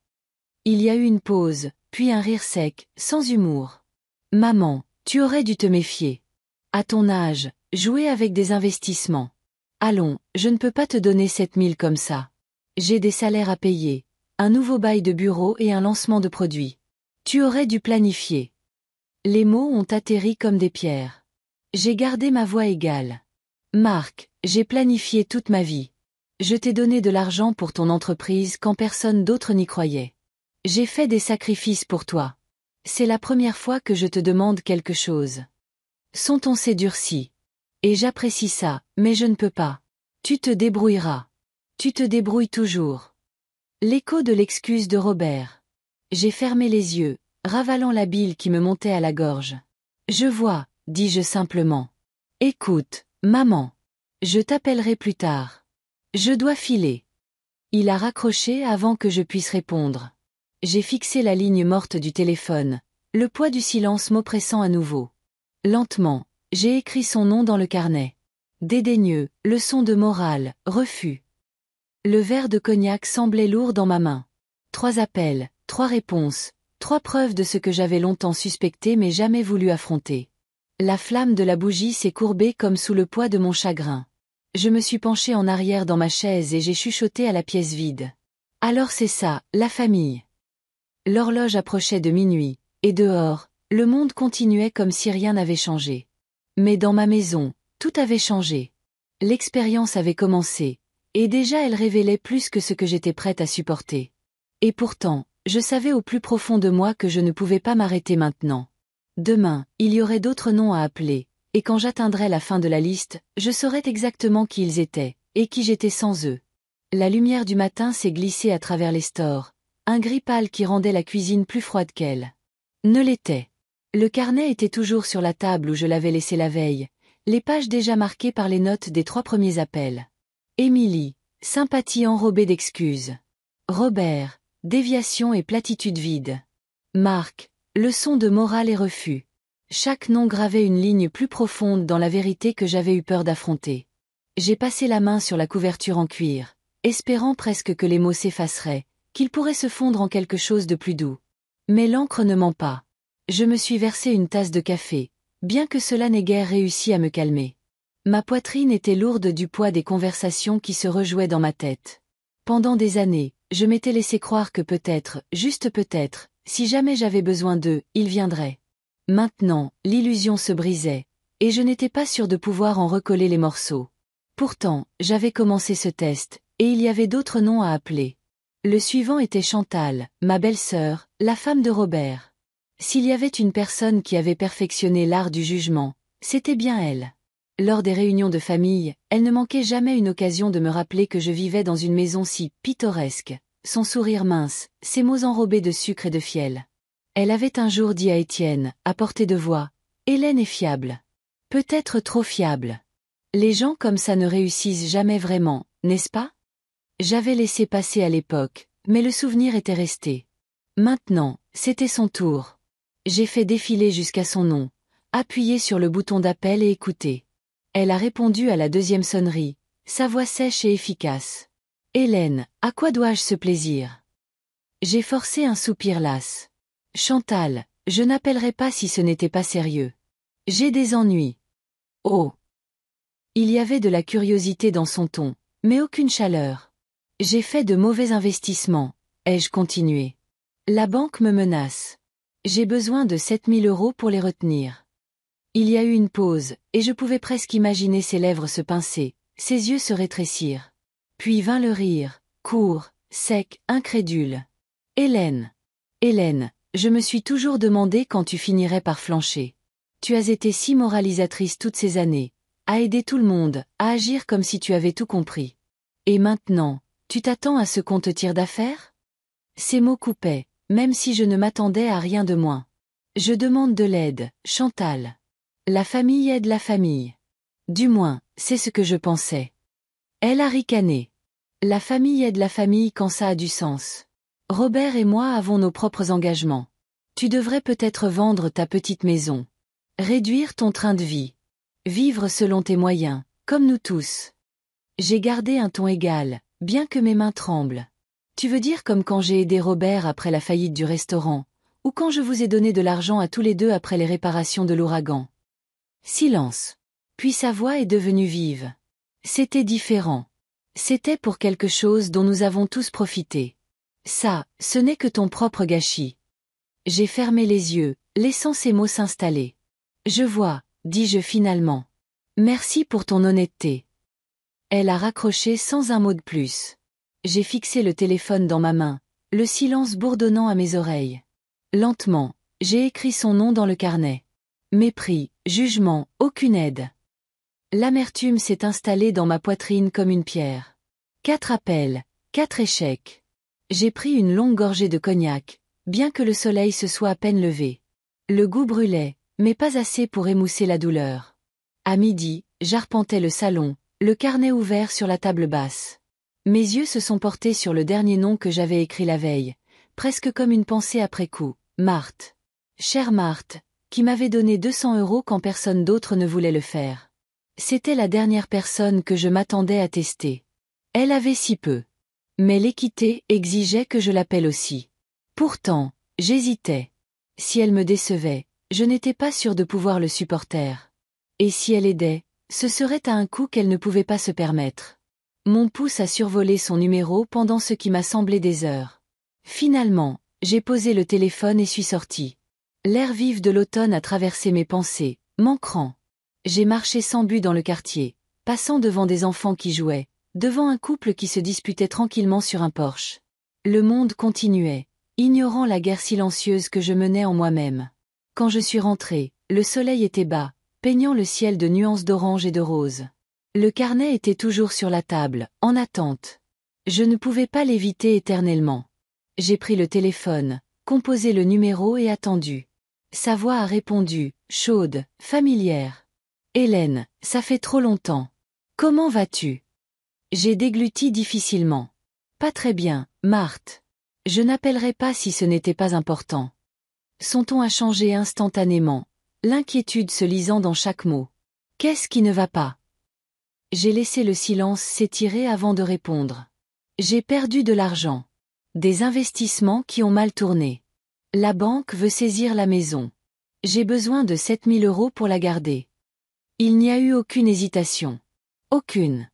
Il y a eu une pause, puis un rire sec, sans humour. « Maman, tu aurais dû te méfier. À ton âge, jouer avec des investissements. Allons, je ne peux pas te donner 7 000 comme ça. J'ai des salaires à payer, un nouveau bail de bureau et un lancement de produit. Tu aurais dû planifier. » Les mots ont atterri comme des pierres. J'ai gardé ma voix égale. « Marc, j'ai planifié toute ma vie. Je t'ai donné de l'argent pour ton entreprise quand personne d'autre n'y croyait. J'ai fait des sacrifices pour toi. C'est la première fois que je te demande quelque chose. Son ton s'est durci. Et j'apprécie ça, mais je ne peux pas. Tu te débrouilleras. Tu te débrouilles toujours. » L'écho de l'excuse de Robert. J'ai fermé les yeux, ravalant la bile qui me montait à la gorge. « Je vois, » dis-je simplement. « Écoute, maman. Je t'appellerai plus tard. Je dois filer. » Il a raccroché avant que je puisse répondre. J'ai fixé la ligne morte du téléphone, le poids du silence m'oppressant à nouveau. Lentement, j'ai écrit son nom dans le carnet. Dédaigneux, leçon de morale, refus. Le verre de cognac semblait lourd dans ma main. 3 appels, 3 réponses, 3 preuves de ce que j'avais longtemps suspecté mais jamais voulu affronter. La flamme de la bougie s'est courbée comme sous le poids de mon chagrin. Je me suis penché en arrière dans ma chaise et j'ai chuchoté à la pièce vide. Alors c'est ça, la famille. L'horloge approchait de minuit, et dehors, le monde continuait comme si rien n'avait changé. Mais dans ma maison, tout avait changé. L'expérience avait commencé, et déjà elle révélait plus que ce que j'étais prête à supporter. Et pourtant, je savais au plus profond de moi que je ne pouvais pas m'arrêter maintenant. Demain, il y aurait d'autres noms à appeler, et quand j'atteindrais la fin de la liste, je saurais exactement qui ils étaient, et qui j'étais sans eux. La lumière du matin s'est glissée à travers les stores, un gris pâle qui rendait la cuisine plus froide qu'elle ne l'était. Le carnet était toujours sur la table où je l'avais laissé la veille, les pages déjà marquées par les notes des 3 premiers appels. Émilie, sympathie enrobée d'excuses. Robert, déviation et platitude vide. Marc, leçon de morale et refus. Chaque nom gravait une ligne plus profonde dans la vérité que j'avais eu peur d'affronter. J'ai passé la main sur la couverture en cuir, espérant presque que les mots s'effaceraient, qu'ils pourraient se fondre en quelque chose de plus doux. Mais l'encre ne ment pas. Je me suis versé une tasse de café, bien que cela n'ait guère réussi à me calmer. Ma poitrine était lourde du poids des conversations qui se rejouaient dans ma tête. Pendant des années, je m'étais laissé croire que peut-être, juste peut-être, si jamais j'avais besoin d'eux, ils viendraient. Maintenant, l'illusion se brisait, et je n'étais pas sûre de pouvoir en recoller les morceaux. Pourtant, j'avais commencé ce test, et il y avait d'autres noms à appeler. Le suivant était Chantal, ma belle-sœur, la femme de Robert. S'il y avait une personne qui avait perfectionné l'art du jugement, c'était bien elle. Lors des réunions de famille, elle ne manquait jamais une occasion de me rappeler que je vivais dans une maison si pittoresque, son sourire mince, ses mots enrobés de sucre et de fiel. Elle avait un jour dit à Étienne, à portée de voix, « Hélène est fiable. Peut-être trop fiable. Les gens comme ça ne réussissent jamais vraiment, n'est-ce pas ?» J'avais laissé passer à l'époque, mais le souvenir était resté. Maintenant, c'était son tour. J'ai fait défiler jusqu'à son nom, appuyé sur le bouton d'appel et écouté. Elle a répondu à la deuxième sonnerie, sa voix sèche et efficace. « Hélène, à quoi dois-je ce plaisir ?» J'ai forcé un soupir las. « Chantal, je n'appellerai pas si ce n'était pas sérieux. J'ai des ennuis. » Oh. Il y avait de la curiosité dans son ton, mais aucune chaleur. « J'ai fait de mauvais investissements, » ai-je continué. « La banque me menace. J'ai besoin de 7 000 € pour les retenir. » Il y a eu une pause, et je pouvais presque imaginer ses lèvres se pincer, ses yeux se rétrécir. Puis vint le rire, court, sec, incrédule. « Hélène. Hélène, je me suis toujours demandé quand tu finirais par flancher. Tu as été si moralisatrice toutes ces années, à aider tout le monde, à agir comme si tu avais tout compris. Et maintenant, tu t'attends à ce qu'on te tire d'affaire ?» Ces mots coupaient, même si je ne m'attendais à rien de moins. « Je demande de l'aide, Chantal. La famille aide la famille. Du moins, c'est ce que je pensais. » Elle a ricané. « La famille aide la famille quand ça a du sens. Robert et moi avons nos propres engagements. Tu devrais peut-être vendre ta petite maison. Réduire ton train de vie. Vivre selon tes moyens, comme nous tous. » J'ai gardé un ton égal, bien que mes mains tremblent. « Tu veux dire comme quand j'ai aidé Robert après la faillite du restaurant, ou quand je vous ai donné de l'argent à tous les deux après les réparations de l'ouragan. » Silence. Puis sa voix est devenue vive. « C'était différent. C'était pour quelque chose dont nous avons tous profité. Ça, ce n'est que ton propre gâchis. » J'ai fermé les yeux, laissant ces mots s'installer. « Je vois, » dis-je finalement. « Merci pour ton honnêteté. » Elle a raccroché sans un mot de plus. J'ai fixé le téléphone dans ma main, le silence bourdonnant à mes oreilles. Lentement, j'ai écrit son nom dans le carnet. Mépris, jugement, aucune aide. L'amertume s'est installée dans ma poitrine comme une pierre. 4 appels, 4 échecs. J'ai pris une longue gorgée de cognac, bien que le soleil se soit à peine levé. Le goût brûlait, mais pas assez pour émousser la douleur. À midi, j'arpentais le salon, le carnet ouvert sur la table basse. Mes yeux se sont portés sur le dernier nom que j'avais écrit la veille, presque comme une pensée après coup, Marthe. Chère Marthe, qui m'avait donné 200 € quand personne d'autre ne voulait le faire. C'était la dernière personne que je m'attendais à tester. Elle avait si peu. Mais l'équité exigeait que je l'appelle aussi. Pourtant, j'hésitais. Si elle me décevait, je n'étais pas sûre de pouvoir le supporter. Et si elle aidait, ce serait à un coût qu'elle ne pouvait pas se permettre. Mon pouce a survolé son numéro pendant ce qui m'a semblé des heures. Finalement, j'ai posé le téléphone et suis sortie. L'air vif de l'automne a traversé mes pensées, m'ancrant. J'ai marché sans but dans le quartier, passant devant des enfants qui jouaient, devant un couple qui se disputait tranquillement sur un porche. Le monde continuait, ignorant la guerre silencieuse que je menais en moi-même. Quand je suis rentrée, le soleil était bas, peignant le ciel de nuances d'orange et de rose. Le carnet était toujours sur la table, en attente. Je ne pouvais pas l'éviter éternellement. J'ai pris le téléphone, composé le numéro et attendu. Sa voix a répondu, chaude, familière. « Hélène, ça fait trop longtemps. Comment vas-tu ?» J'ai dégluti difficilement. « Pas très bien, Marthe. Je n'appellerai pas si ce n'était pas important. » Son ton a changé instantanément, l'inquiétude se lisant dans chaque mot. « Qu'est-ce qui ne va pas ?» J'ai laissé le silence s'étirer avant de répondre. J'ai perdu de l'argent. Des investissements qui ont mal tourné. La banque veut saisir la maison. J'ai besoin de 7 000 € pour la garder. Il n'y a eu aucune hésitation. Aucune.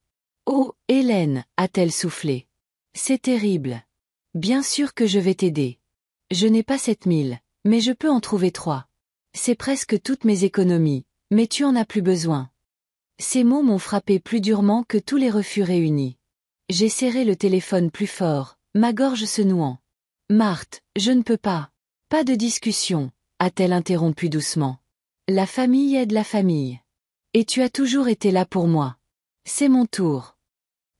Oh, Hélène, a-t-elle soufflé. C'est terrible. Bien sûr que je vais t'aider. Je n'ai pas 7 000, mais je peux en trouver 3. C'est presque toutes mes économies, mais tu en as plus besoin. Ces mots m'ont frappé plus durement que tous les refus réunis. J'ai serré le téléphone plus fort, ma gorge se nouant. Marthe, je ne peux pas. Pas de discussion, a-t-elle interrompu doucement. La famille aide la famille. Et tu as toujours été là pour moi. C'est mon tour.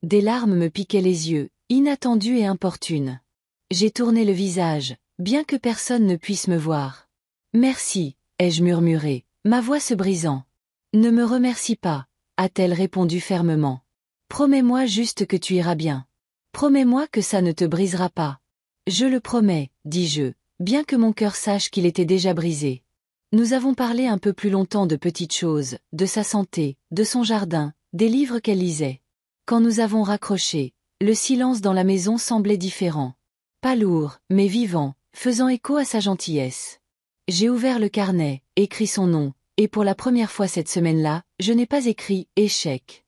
Des larmes me piquaient les yeux, inattendues et importunes. J'ai tourné le visage, bien que personne ne puisse me voir. Merci, ai-je murmuré, ma voix se brisant. Ne me remercie pas, a-t-elle répondu fermement. Promets-moi juste que tu iras bien. Promets-moi que ça ne te brisera pas. Je le promets, dis-je, bien que mon cœur sache qu'il était déjà brisé. Nous avons parlé un peu plus longtemps de petites choses, de sa santé, de son jardin, des livres qu'elle lisait. Quand nous avons raccroché, le silence dans la maison semblait différent. Pas lourd, mais vivant, faisant écho à sa gentillesse. J'ai ouvert le carnet, écrit son nom, et pour la première fois cette semaine-là, je n'ai pas écrit « échec ».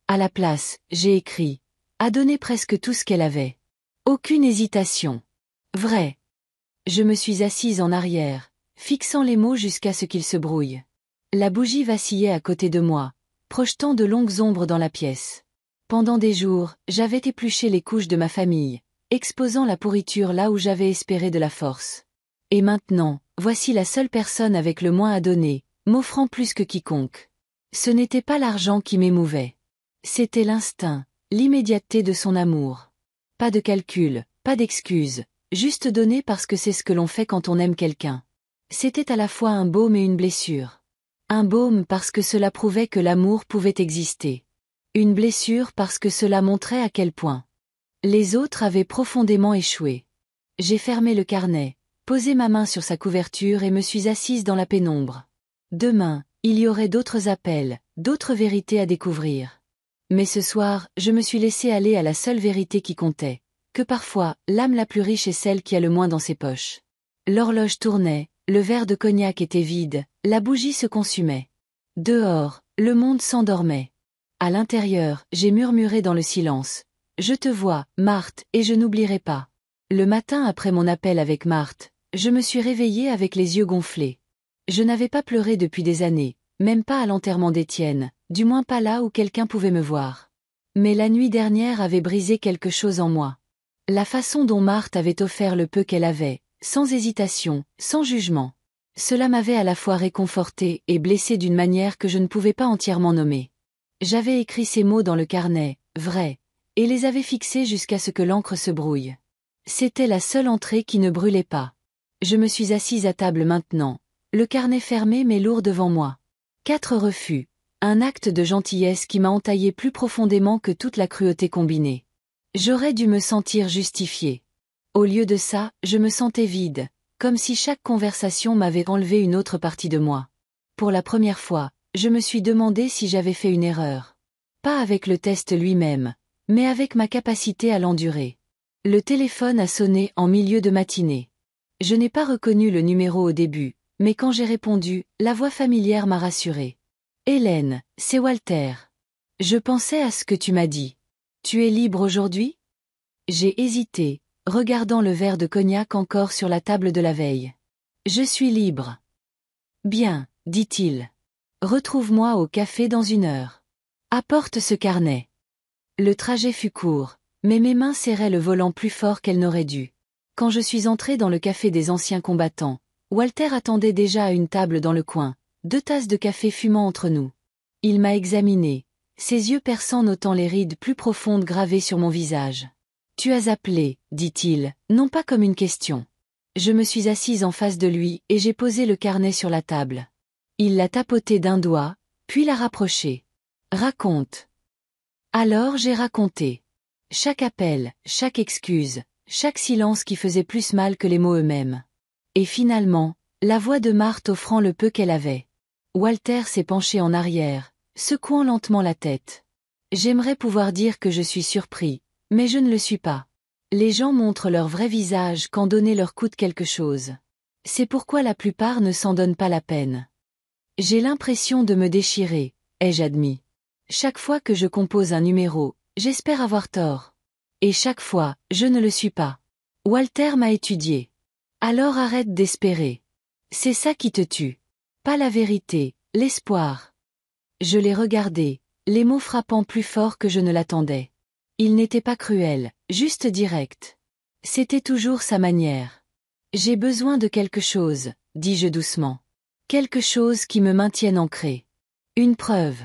À la place, j'ai écrit « a donné presque tout ce qu'elle avait ». Aucune hésitation. Vrai. Je me suis assise en arrière, fixant les mots jusqu'à ce qu'ils se brouillent. La bougie vacillait à côté de moi, projetant de longues ombres dans la pièce. Pendant des jours, j'avais épluché les couches de ma famille, exposant la pourriture là où j'avais espéré de la force. Et maintenant, voici la seule personne avec le moins à donner, m'offrant plus que quiconque. Ce n'était pas l'argent qui m'émouvait. C'était l'instinct, l'immédiateté de son amour. Pas de calcul, pas d'excuses, juste donner parce que c'est ce que l'on fait quand on aime quelqu'un. C'était à la fois un baume et une blessure. Un baume parce que cela prouvait que l'amour pouvait exister. Une blessure parce que cela montrait à quel point les autres avaient profondément échoué. J'ai fermé le carnet, posé ma main sur sa couverture et me suis assise dans la pénombre. Demain, il y aurait d'autres appels, d'autres vérités à découvrir. Mais ce soir, je me suis laissé aller à la seule vérité qui comptait, que parfois, l'âme la plus riche est celle qui a le moins dans ses poches. L'horloge tournait, le verre de cognac était vide, la bougie se consumait. Dehors, le monde s'endormait. À l'intérieur, j'ai murmuré dans le silence. Je te vois, Marthe, et je n'oublierai pas. Le matin après mon appel avec Marthe, je me suis réveillée avec les yeux gonflés. Je n'avais pas pleuré depuis des années, même pas à l'enterrement d'Étienne, du moins pas là où quelqu'un pouvait me voir. Mais la nuit dernière avait brisé quelque chose en moi. La façon dont Marthe avait offert le peu qu'elle avait, sans hésitation, sans jugement. Cela m'avait à la fois réconforté et blessé d'une manière que je ne pouvais pas entièrement nommer. J'avais écrit ces mots dans le carnet, vrai, et les avais fixés jusqu'à ce que l'encre se brouille. C'était la seule entrée qui ne brûlait pas. Je me suis assise à table maintenant, le carnet fermé mais lourd devant moi. 4 refus, un acte de gentillesse qui m'a entaillé plus profondément que toute la cruauté combinée. J'aurais dû me sentir justifiée. Au lieu de ça, je me sentais vide, comme si chaque conversation m'avait enlevé une autre partie de moi. Pour la première fois, je me suis demandé si j'avais fait une erreur. Pas avec le test lui-même, mais avec ma capacité à l'endurer. Le téléphone a sonné en milieu de matinée. Je n'ai pas reconnu le numéro au début, mais quand j'ai répondu, la voix familière m'a rassurée. « Hélène, c'est Walter. Je pensais à ce que tu m'as dit. Tu es libre aujourd'hui ?» J'ai hésité, regardant le verre de cognac encore sur la table de la veille. « Je suis libre. »« Bien, » dit-il. « Retrouve-moi au café dans 1 heure. Apporte ce carnet. » Le trajet fut court, mais mes mains serraient le volant plus fort qu'elles n'auraient dû. Quand je suis entré dans le café des anciens combattants, Walter attendait déjà à une table dans le coin, 2 tasses de café fumant entre nous. Il m'a examiné, ses yeux perçants notant les rides plus profondes gravées sur mon visage. « Tu as appelé, » dit-il, non pas comme une question. Je me suis assise en face de lui et j'ai posé le carnet sur la table. Il l'a tapoté d'un doigt, puis l'a rapproché. « Raconte. » Alors j'ai raconté. Chaque appel, chaque excuse, chaque silence qui faisait plus mal que les mots eux-mêmes. Et finalement, la voix de Marthe offrant le peu qu'elle avait. Walter s'est penché en arrière, secouant lentement la tête. J'aimerais pouvoir dire que je suis surpris, mais je ne le suis pas. Les gens montrent leur vrai visage quand donner leur coûte quelque chose. C'est pourquoi la plupart ne s'en donnent pas la peine. J'ai l'impression de me déchirer, ai-je admis. Chaque fois que je compose un numéro, j'espère avoir tort. Et chaque fois, je ne le suis pas. Walter m'a étudié. Alors arrête d'espérer. C'est ça qui te tue. Pas la vérité, l'espoir. Je l'ai regardé, les mots frappant plus fort que je ne l'attendais. Il n'était pas cruel, juste direct. C'était toujours sa manière. J'ai besoin de quelque chose, dis-je doucement. Quelque chose qui me maintienne ancré. Une preuve.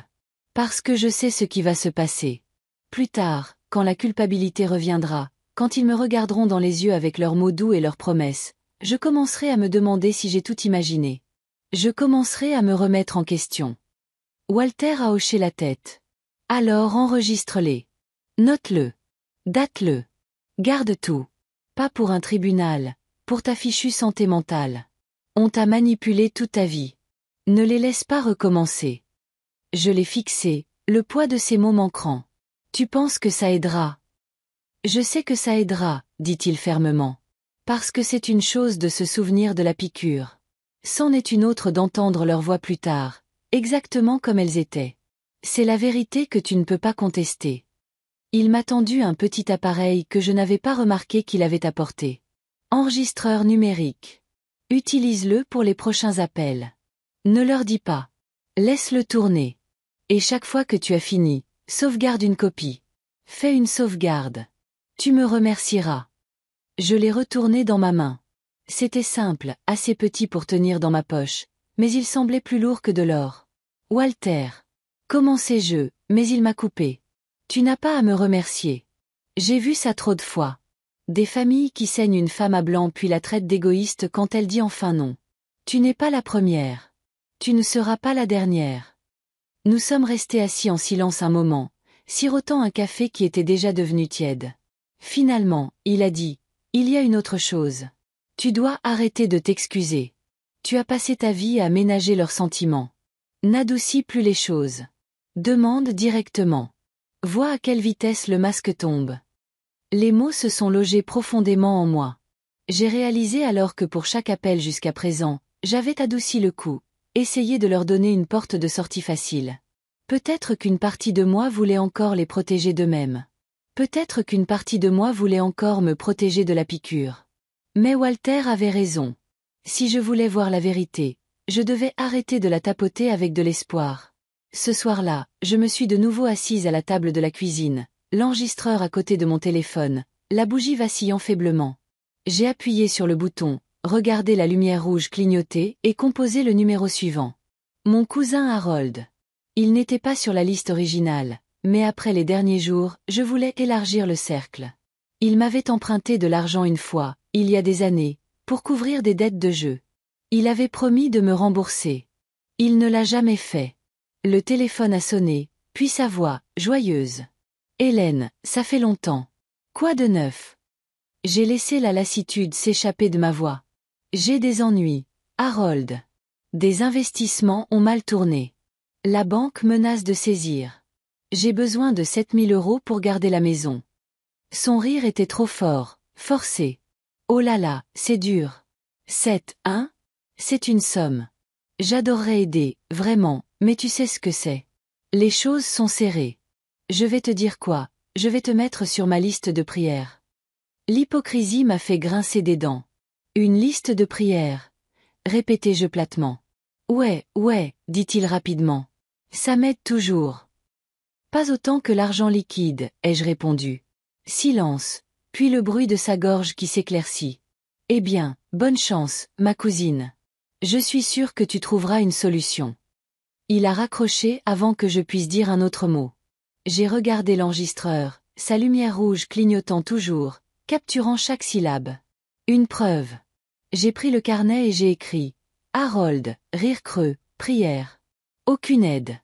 Parce que je sais ce qui va se passer. Plus tard, quand la culpabilité reviendra, quand ils me regarderont dans les yeux avec leurs mots doux et leurs promesses, je commencerai à me demander si j'ai tout imaginé. Je commencerai à me remettre en question. Walter a hoché la tête. Alors enregistre-les. Note-le. Date-le. Garde tout. Pas pour un tribunal, pour ta fichue santé mentale. On t'a manipulé toute ta vie. Ne les laisse pas recommencer. Je l'ai fixé, le poids de ces mots manquant. Tu penses que ça aidera? Je sais que ça aidera, dit-il fermement. Parce que c'est une chose de se souvenir de la piqûre. C'en est une autre d'entendre leur voix plus tard, exactement comme elles étaient. C'est la vérité que tu ne peux pas contester. Il m'a tendu un petit appareil que je n'avais pas remarqué qu'il avait apporté. Enregistreur numérique. Utilise-le pour les prochains appels. Ne leur dis pas. Laisse-le tourner. Et chaque fois que tu as fini, sauvegarde une copie. Fais une sauvegarde. Tu me remercieras. Je l'ai retourné dans ma main. C'était simple, assez petit pour tenir dans ma poche, mais il semblait plus lourd que de l'or. Walter. Commençais-je, mais il m'a coupé. Tu n'as pas à me remercier. J'ai vu ça trop de fois. Des familles qui saignent une femme à blanc puis la traitent d'égoïste quand elle dit enfin non. Tu n'es pas la première. Tu ne seras pas la dernière. Nous sommes restés assis en silence un moment, sirotant un café qui était déjà devenu tiède. Finalement, il a dit, il y a une autre chose. Tu dois arrêter de t'excuser. Tu as passé ta vie à ménager leurs sentiments. N'adoucis plus les choses. Demande directement. Vois à quelle vitesse le masque tombe. Les mots se sont logés profondément en moi. J'ai réalisé alors que pour chaque appel jusqu'à présent, j'avais adouci le coup, essayé de leur donner une porte de sortie facile. Peut-être qu'une partie de moi voulait encore les protéger d'eux-mêmes. Peut-être qu'une partie de moi voulait encore me protéger de la piqûre. Mais Walter avait raison. Si je voulais voir la vérité, je devais arrêter de la tapoter avec de l'espoir. Ce soir-là, je me suis de nouveau assise à la table de la cuisine, l'enregistreur à côté de mon téléphone, la bougie vacillant faiblement. J'ai appuyé sur le bouton, regardé la lumière rouge clignoter et composé le numéro suivant. Mon cousin Harold. Il n'était pas sur la liste originale, mais après les derniers jours, je voulais élargir le cercle. Il m'avait emprunté de l'argent une fois, il y a des années, pour couvrir des dettes de jeu. Il avait promis de me rembourser. Il ne l'a jamais fait. Le téléphone a sonné, puis sa voix, joyeuse. Hélène, ça fait longtemps. Quoi de neuf? J'ai laissé la lassitude s'échapper de ma voix. J'ai des ennuis, Harold. Des investissements ont mal tourné. La banque menace de saisir. J'ai besoin de 7 000 € pour garder la maison. Son rire était trop fort, forcé. Oh là là, c'est dur. 7, hein? C'est une somme. J'adorerais aider, vraiment, mais tu sais ce que c'est. Les choses sont serrées. Je vais te dire quoi, je vais te mettre sur ma liste de prières. L'hypocrisie m'a fait grincer des dents. Une liste de prières, répétai-je platement. Ouais, dit-il rapidement. Ça m'aide toujours. Pas autant que l'argent liquide, ai-je répondu. Silence, puis le bruit de sa gorge qui s'éclaircit. Eh bien, bonne chance, ma cousine. Je suis sûr que tu trouveras une solution. Il a raccroché avant que je puisse dire un autre mot. J'ai regardé l'enregistreur, sa lumière rouge clignotant toujours, capturant chaque syllabe. Une preuve. J'ai pris le carnet et j'ai écrit. Harold, rire creux, prière. Aucune aide.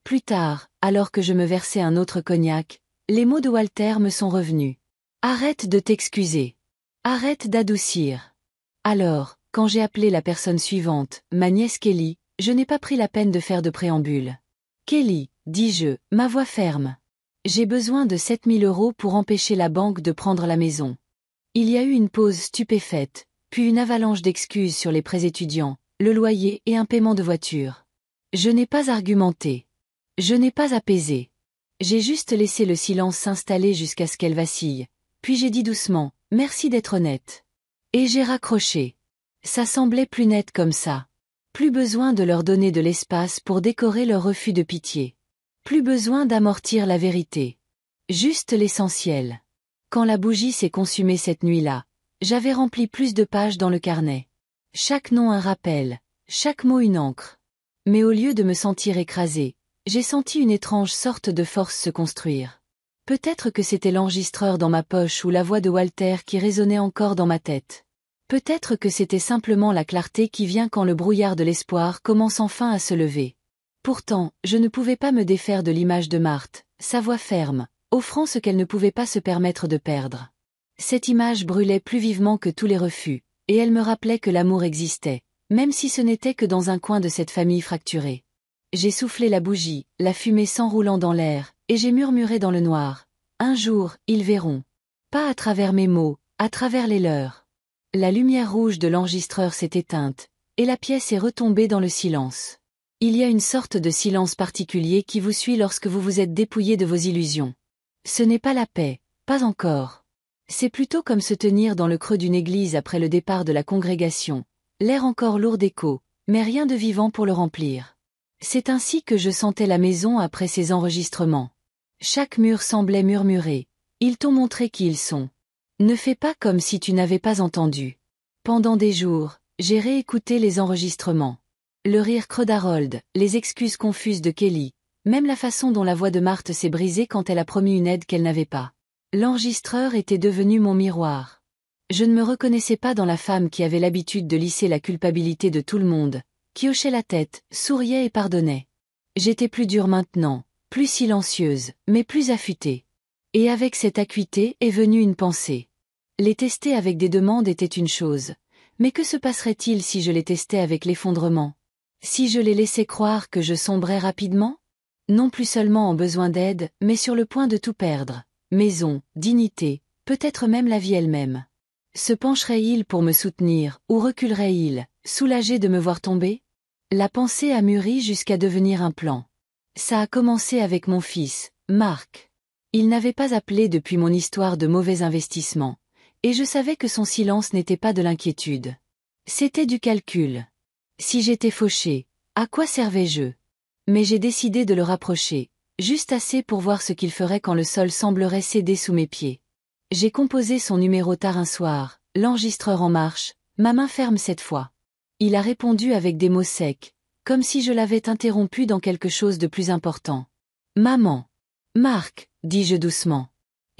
Plus tard, alors que je me versais un autre cognac, les mots de Walter me sont revenus. Arrête de t'excuser. Arrête d'adoucir. Alors, quand j'ai appelé la personne suivante, ma nièce Kelly, je n'ai pas pris la peine de faire de préambule. Kelly, dis-je, ma voix ferme. J'ai besoin de 7 000 € pour empêcher la banque de prendre la maison. Il y a eu une pause stupéfaite, puis une avalanche d'excuses sur les prêts étudiants, le loyer et un paiement de voiture. Je n'ai pas argumenté. Je n'ai pas apaisé. J'ai juste laissé le silence s'installer jusqu'à ce qu'elle vacille, puis j'ai dit doucement, « Merci d'être honnête. » Et j'ai raccroché. Ça semblait plus net comme ça. Plus besoin de leur donner de l'espace pour décorer leur refus de pitié. Plus besoin d'amortir la vérité. Juste l'essentiel. Quand la bougie s'est consumée cette nuit-là, j'avais rempli plus de pages dans le carnet. Chaque nom un rappel, chaque mot une encre. Mais au lieu de me sentir écrasée, j'ai senti une étrange sorte de force se construire. Peut-être que c'était l'enregistreur dans ma poche ou la voix de Walter qui résonnait encore dans ma tête. Peut-être que c'était simplement la clarté qui vient quand le brouillard de l'espoir commence enfin à se lever. Pourtant, je ne pouvais pas me défaire de l'image de Marthe, sa voix ferme, offrant ce qu'elle ne pouvait pas se permettre de perdre. Cette image brûlait plus vivement que tous les refus, et elle me rappelait que l'amour existait, même si ce n'était que dans un coin de cette famille fracturée. J'ai soufflé la bougie, la fumée s'enroulant dans l'air, et j'ai murmuré dans le noir. Un jour, ils verront. Pas à travers mes mots, à travers les leurs. La lumière rouge de l'enregistreur s'est éteinte, et la pièce est retombée dans le silence. Il y a une sorte de silence particulier qui vous suit lorsque vous vous êtes dépouillé de vos illusions. Ce n'est pas la paix, pas encore. C'est plutôt comme se tenir dans le creux d'une église après le départ de la congrégation, l'air encore lourd d'écho, mais rien de vivant pour le remplir. C'est ainsi que je sentais la maison après ces enregistrements. Chaque mur semblait murmurer. Ils t'ont montré qui ils sont. Ne fais pas comme si tu n'avais pas entendu. Pendant des jours, j'ai réécouté les enregistrements. Le rire creux d'Harold, les excuses confuses de Kelly, même la façon dont la voix de Marthe s'est brisée quand elle a promis une aide qu'elle n'avait pas. L'enregistreur était devenu mon miroir. Je ne me reconnaissais pas dans la femme qui avait l'habitude de lisser la culpabilité de tout le monde, qui hochait la tête, souriait et pardonnait. J'étais plus dure maintenant, plus silencieuse, mais plus affûtée. Et avec cette acuité est venue une pensée. Les tester avec des demandes était une chose, mais que se passerait-il si je les testais avec l'effondrement? Si je les laissais croire que je sombrais rapidement? Non plus seulement en besoin d'aide, mais sur le point de tout perdre. Maison, dignité, peut-être même la vie elle-même. Se pencherait-il pour me soutenir, ou reculerait-il, soulagé de me voir tomber? La pensée a mûri jusqu'à devenir un plan. Ça a commencé avec mon fils, Marc. Il n'avait pas appelé depuis mon histoire de mauvais investissement, et je savais que son silence n'était pas de l'inquiétude. C'était du calcul. Si j'étais fauchée, à quoi servais-je? Mais j'ai décidé de le rapprocher, juste assez pour voir ce qu'il ferait quand le sol semblerait céder sous mes pieds. J'ai composé son numéro tard un soir, l'enregistreur en marche, ma main ferme cette fois. Il a répondu avec des mots secs, comme si je l'avais interrompu dans quelque chose de plus important. « Maman. »« Marc, » dis-je doucement.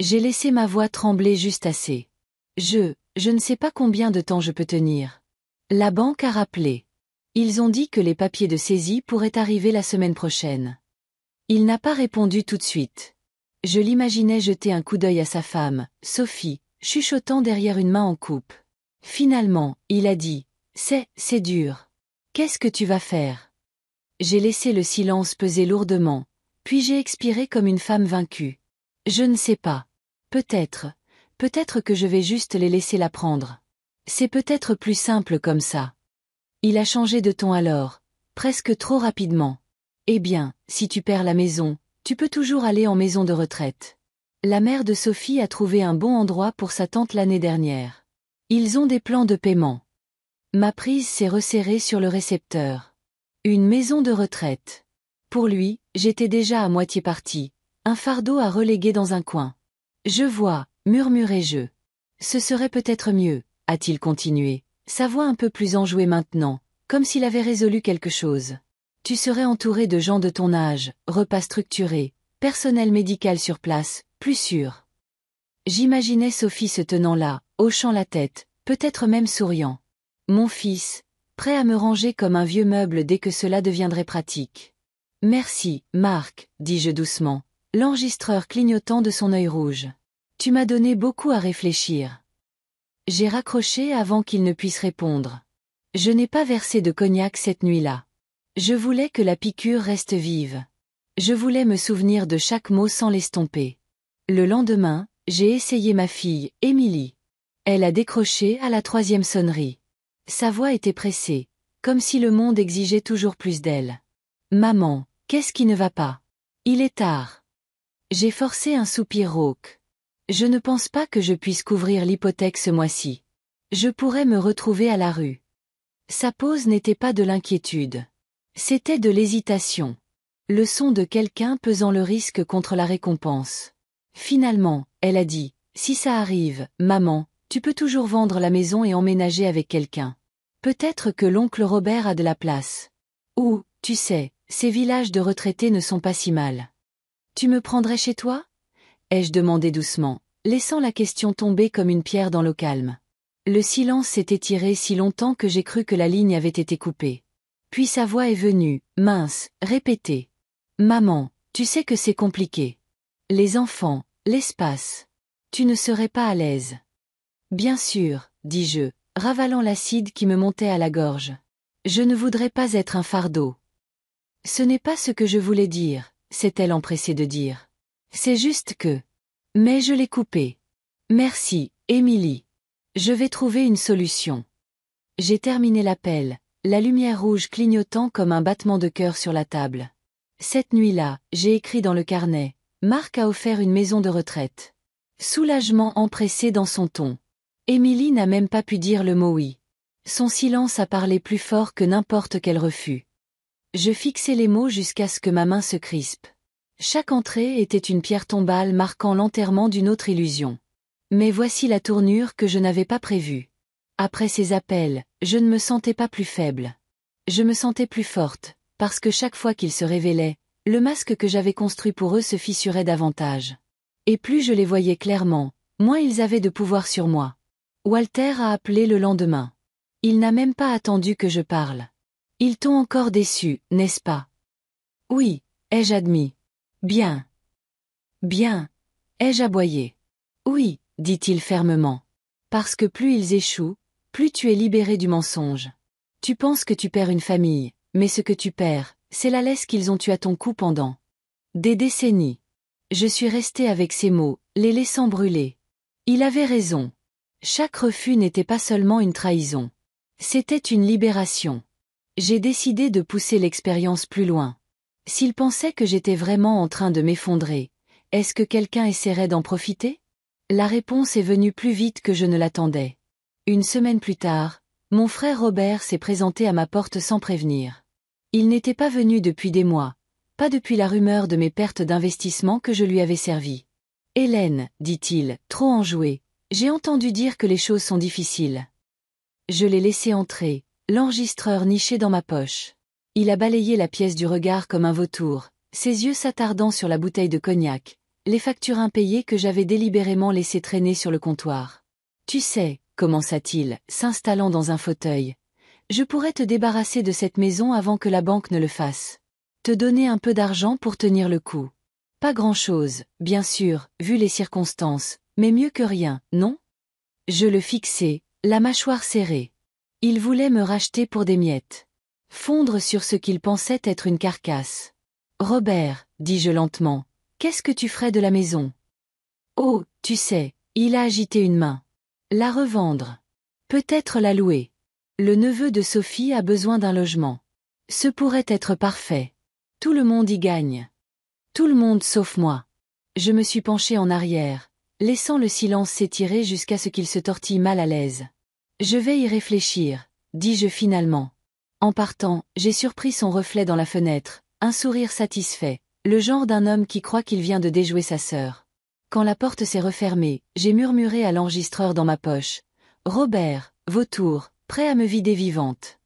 J'ai laissé ma voix trembler juste assez. Je ne sais pas combien de temps je peux tenir. La banque a rappelé. Ils ont dit que les papiers de saisie pourraient arriver la semaine prochaine. Il n'a pas répondu tout de suite. Je l'imaginais jeter un coup d'œil à sa femme, Sophie, chuchotant derrière une main en coupe. Finalement, il a dit. C'est dur. Qu'est-ce que tu vas faire? J'ai laissé le silence peser lourdement, puis j'ai expiré comme une femme vaincue. Je ne sais pas. Peut-être que je vais juste les laisser la prendre. C'est peut-être plus simple comme ça. Il a changé de ton alors, presque trop rapidement. Eh bien, si tu perds la maison, tu peux toujours aller en maison de retraite. La mère de Sophie a trouvé un bon endroit pour sa tante l'année dernière. Ils ont des plans de paiement. Ma prise s'est resserrée sur le récepteur. Une maison de retraite. Pour lui, j'étais déjà à moitié partie, un fardeau à reléguer dans un coin. Je vois, murmurai-je. Ce serait peut-être mieux, a-t-il continué, sa voix un peu plus enjouée maintenant, comme s'il avait résolu quelque chose. Tu serais entouré de gens de ton âge, repas structurés, personnel médical sur place, plus sûr. J'imaginais Sophie se tenant là, hochant la tête, peut-être même souriant. Mon fils, prêt à me ranger comme un vieux meuble dès que cela deviendrait pratique. Merci, Marc, dis-je doucement, l'enregistreur clignotant de son œil rouge. Tu m'as donné beaucoup à réfléchir. J'ai raccroché avant qu'il ne puisse répondre. Je n'ai pas versé de cognac cette nuit-là. Je voulais que la piqûre reste vive. Je voulais me souvenir de chaque mot sans l'estomper. Le lendemain, j'ai essayé ma fille, Émilie. Elle a décroché à la 3e sonnerie. Sa voix était pressée, comme si le monde exigeait toujours plus d'elle. Maman, qu'est-ce qui ne va pas? Il est tard. J'ai forcé un soupir rauque. Je ne pense pas que je puisse couvrir l'hypothèque ce mois-ci. Je pourrais me retrouver à la rue. Sa pose n'était pas de l'inquiétude. C'était de l'hésitation. Le son de quelqu'un pesant le risque contre la récompense. Finalement, elle a dit, si ça arrive, maman, tu peux toujours vendre la maison et emménager avec quelqu'un. Peut-être que l'oncle Robert a de la place. Ou, tu sais, ces villages de retraités ne sont pas si mal. Tu me prendrais chez toi? Ai-je demandé doucement, laissant la question tomber comme une pierre dans l'eau calme. Le silence s'est étiré si longtemps que j'ai cru que la ligne avait été coupée. Puis sa voix est venue, mince, répétée. Maman, tu sais que c'est compliqué. Les enfants, l'espace. Tu ne serais pas à l'aise. Bien sûr, dis-je, ravalant l'acide qui me montait à la gorge. Je ne voudrais pas être un fardeau. Ce n'est pas ce que je voulais dire, s'est-elle empressée de dire. C'est juste que... Mais je l'ai coupé. Merci, Émilie. Je vais trouver une solution. J'ai terminé l'appel, la lumière rouge clignotant comme un battement de cœur sur la table. Cette nuit-là, j'ai écrit dans le carnet, Marc a offert une maison de retraite. Soulagement empressé dans son ton. Émilie n'a même pas pu dire le mot oui. Son silence a parlé plus fort que n'importe quel refus. Je fixai les mots jusqu'à ce que ma main se crispe. Chaque entrée était une pierre tombale marquant l'enterrement d'une autre illusion. Mais voici la tournure que je n'avais pas prévue. Après ces appels, je ne me sentais pas plus faible. Je me sentais plus forte, parce que chaque fois qu'ils se révélaient, le masque que j'avais construit pour eux se fissurait davantage. Et plus je les voyais clairement, moins ils avaient de pouvoir sur moi. Walter a appelé le lendemain. Il n'a même pas attendu que je parle. Ils t'ont encore déçu, n'est-ce pas? Oui, ai-je admis. Bien. Bien. Ai-je aboyé? Oui, dit-il fermement. Parce que plus ils échouent, plus tu es libéré du mensonge. Tu penses que tu perds une famille, mais ce que tu perds, c'est la laisse qu'ils ont eue à ton cou pendant des décennies. Je suis resté avec ces mots, les laissant brûler. Il avait raison. Chaque refus n'était pas seulement une trahison. C'était une libération. J'ai décidé de pousser l'expérience plus loin. S'ils pensaient que j'étais vraiment en train de m'effondrer, est-ce que quelqu'un essaierait d'en profiter? La réponse est venue plus vite que je ne l'attendais. Une semaine plus tard, mon frère Robert s'est présenté à ma porte sans prévenir. Il n'était pas venu depuis des mois, pas depuis la rumeur de mes pertes d'investissement que je lui avais servi. « Hélène, dit-il, trop enjoué, j'ai entendu dire que les choses sont difficiles. » Je l'ai laissé entrer, l'enregistreur niché dans ma poche. Il a balayé la pièce du regard comme un vautour, ses yeux s'attardant sur la bouteille de cognac, les factures impayées que j'avais délibérément laissées traîner sur le comptoir. « Tu sais, commença-t-il, s'installant dans un fauteuil, je pourrais te débarrasser de cette maison avant que la banque ne le fasse. Te donner un peu d'argent pour tenir le coup. Pas grand-chose, bien sûr, vu les circonstances, mais mieux que rien, non? » Je le fixai, la mâchoire serrée. Il voulait me racheter pour des miettes. Fondre sur ce qu'il pensait être une carcasse. « Robert, dis-je lentement, qu'est-ce que tu ferais de la maison? » Oh, tu sais, il a agité une main. La revendre. Peut-être la louer. Le neveu de Sophie a besoin d'un logement. Ce pourrait être parfait. Tout le monde y gagne. Tout le monde sauf moi. Je me suis penché en arrière, laissant le silence s'étirer jusqu'à ce qu'il se tortille mal à l'aise. Je vais y réfléchir, dis-je finalement. En partant, j'ai surpris son reflet dans la fenêtre, un sourire satisfait, le genre d'un homme qui croit qu'il vient de déjouer sa sœur. Quand la porte s'est refermée, j'ai murmuré à l'enregistreur dans ma poche. « Robert, vautour, prêt à me vider vivante. »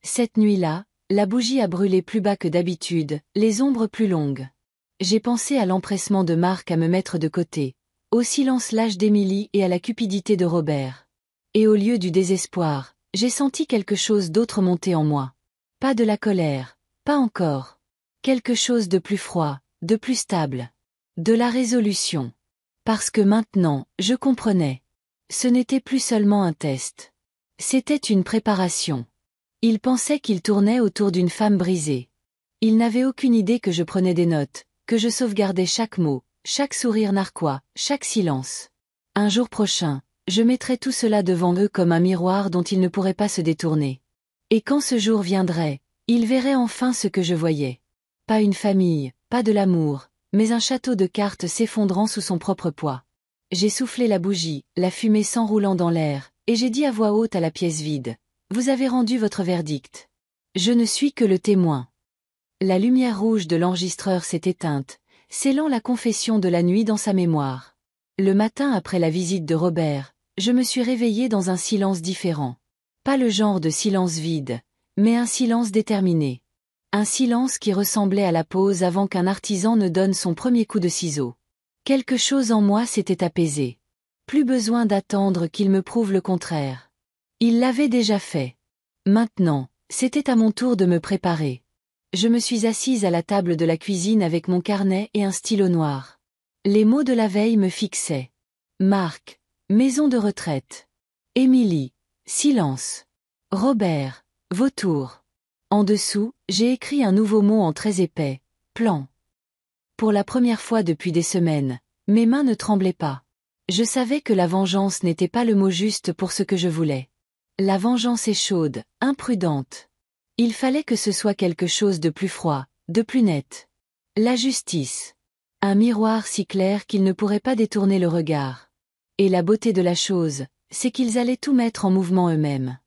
Cette nuit-là, la bougie a brûlé plus bas que d'habitude, les ombres plus longues. J'ai pensé à l'empressement de Marc à me mettre de côté, au silence lâche d'Émilie et à la cupidité de Robert. Et au lieu du désespoir, j'ai senti quelque chose d'autre monter en moi. Pas de la colère, pas encore. Quelque chose de plus froid, de plus stable. De la résolution. Parce que maintenant, je comprenais. Ce n'était plus seulement un test. C'était une préparation. Il pensait qu'il tournait autour d'une femme brisée. Il n'avait aucune idée que je prenais des notes, que je sauvegardais chaque mot, chaque sourire narquois, chaque silence. Un jour prochain, je mettrais tout cela devant eux comme un miroir dont ils ne pourraient pas se détourner. Et quand ce jour viendrait, ils verraient enfin ce que je voyais. Pas une famille, pas de l'amour, mais un château de cartes s'effondrant sous son propre poids. J'ai soufflé la bougie, la fumée s'enroulant dans l'air, et j'ai dit à voix haute à la pièce vide. Vous avez rendu votre verdict. Je ne suis que le témoin. La lumière rouge de l'enregistreur s'est éteinte, scellant la confession de la nuit dans sa mémoire. Le matin après la visite de Robert, je me suis réveillée dans un silence différent. Pas le genre de silence vide, mais un silence déterminé. Un silence qui ressemblait à la pause avant qu'un artisan ne donne son premier coup de ciseau. Quelque chose en moi s'était apaisé. Plus besoin d'attendre qu'il me prouve le contraire. Il l'avait déjà fait. Maintenant, c'était à mon tour de me préparer. Je me suis assise à la table de la cuisine avec mon carnet et un stylo noir. Les mots de la veille me fixaient. Marc, maison de retraite. Émilie, silence. Robert, vautour. En dessous, j'ai écrit un nouveau mot en très épais, plan. Pour la première fois depuis des semaines, mes mains ne tremblaient pas. Je savais que la vengeance n'était pas le mot juste pour ce que je voulais. La vengeance est chaude, imprudente. Il fallait que ce soit quelque chose de plus froid, de plus net. La justice. Un miroir si clair qu'ils ne pourraient pas détourner le regard. Et la beauté de la chose, c'est qu'ils allaient tout mettre en mouvement eux-mêmes.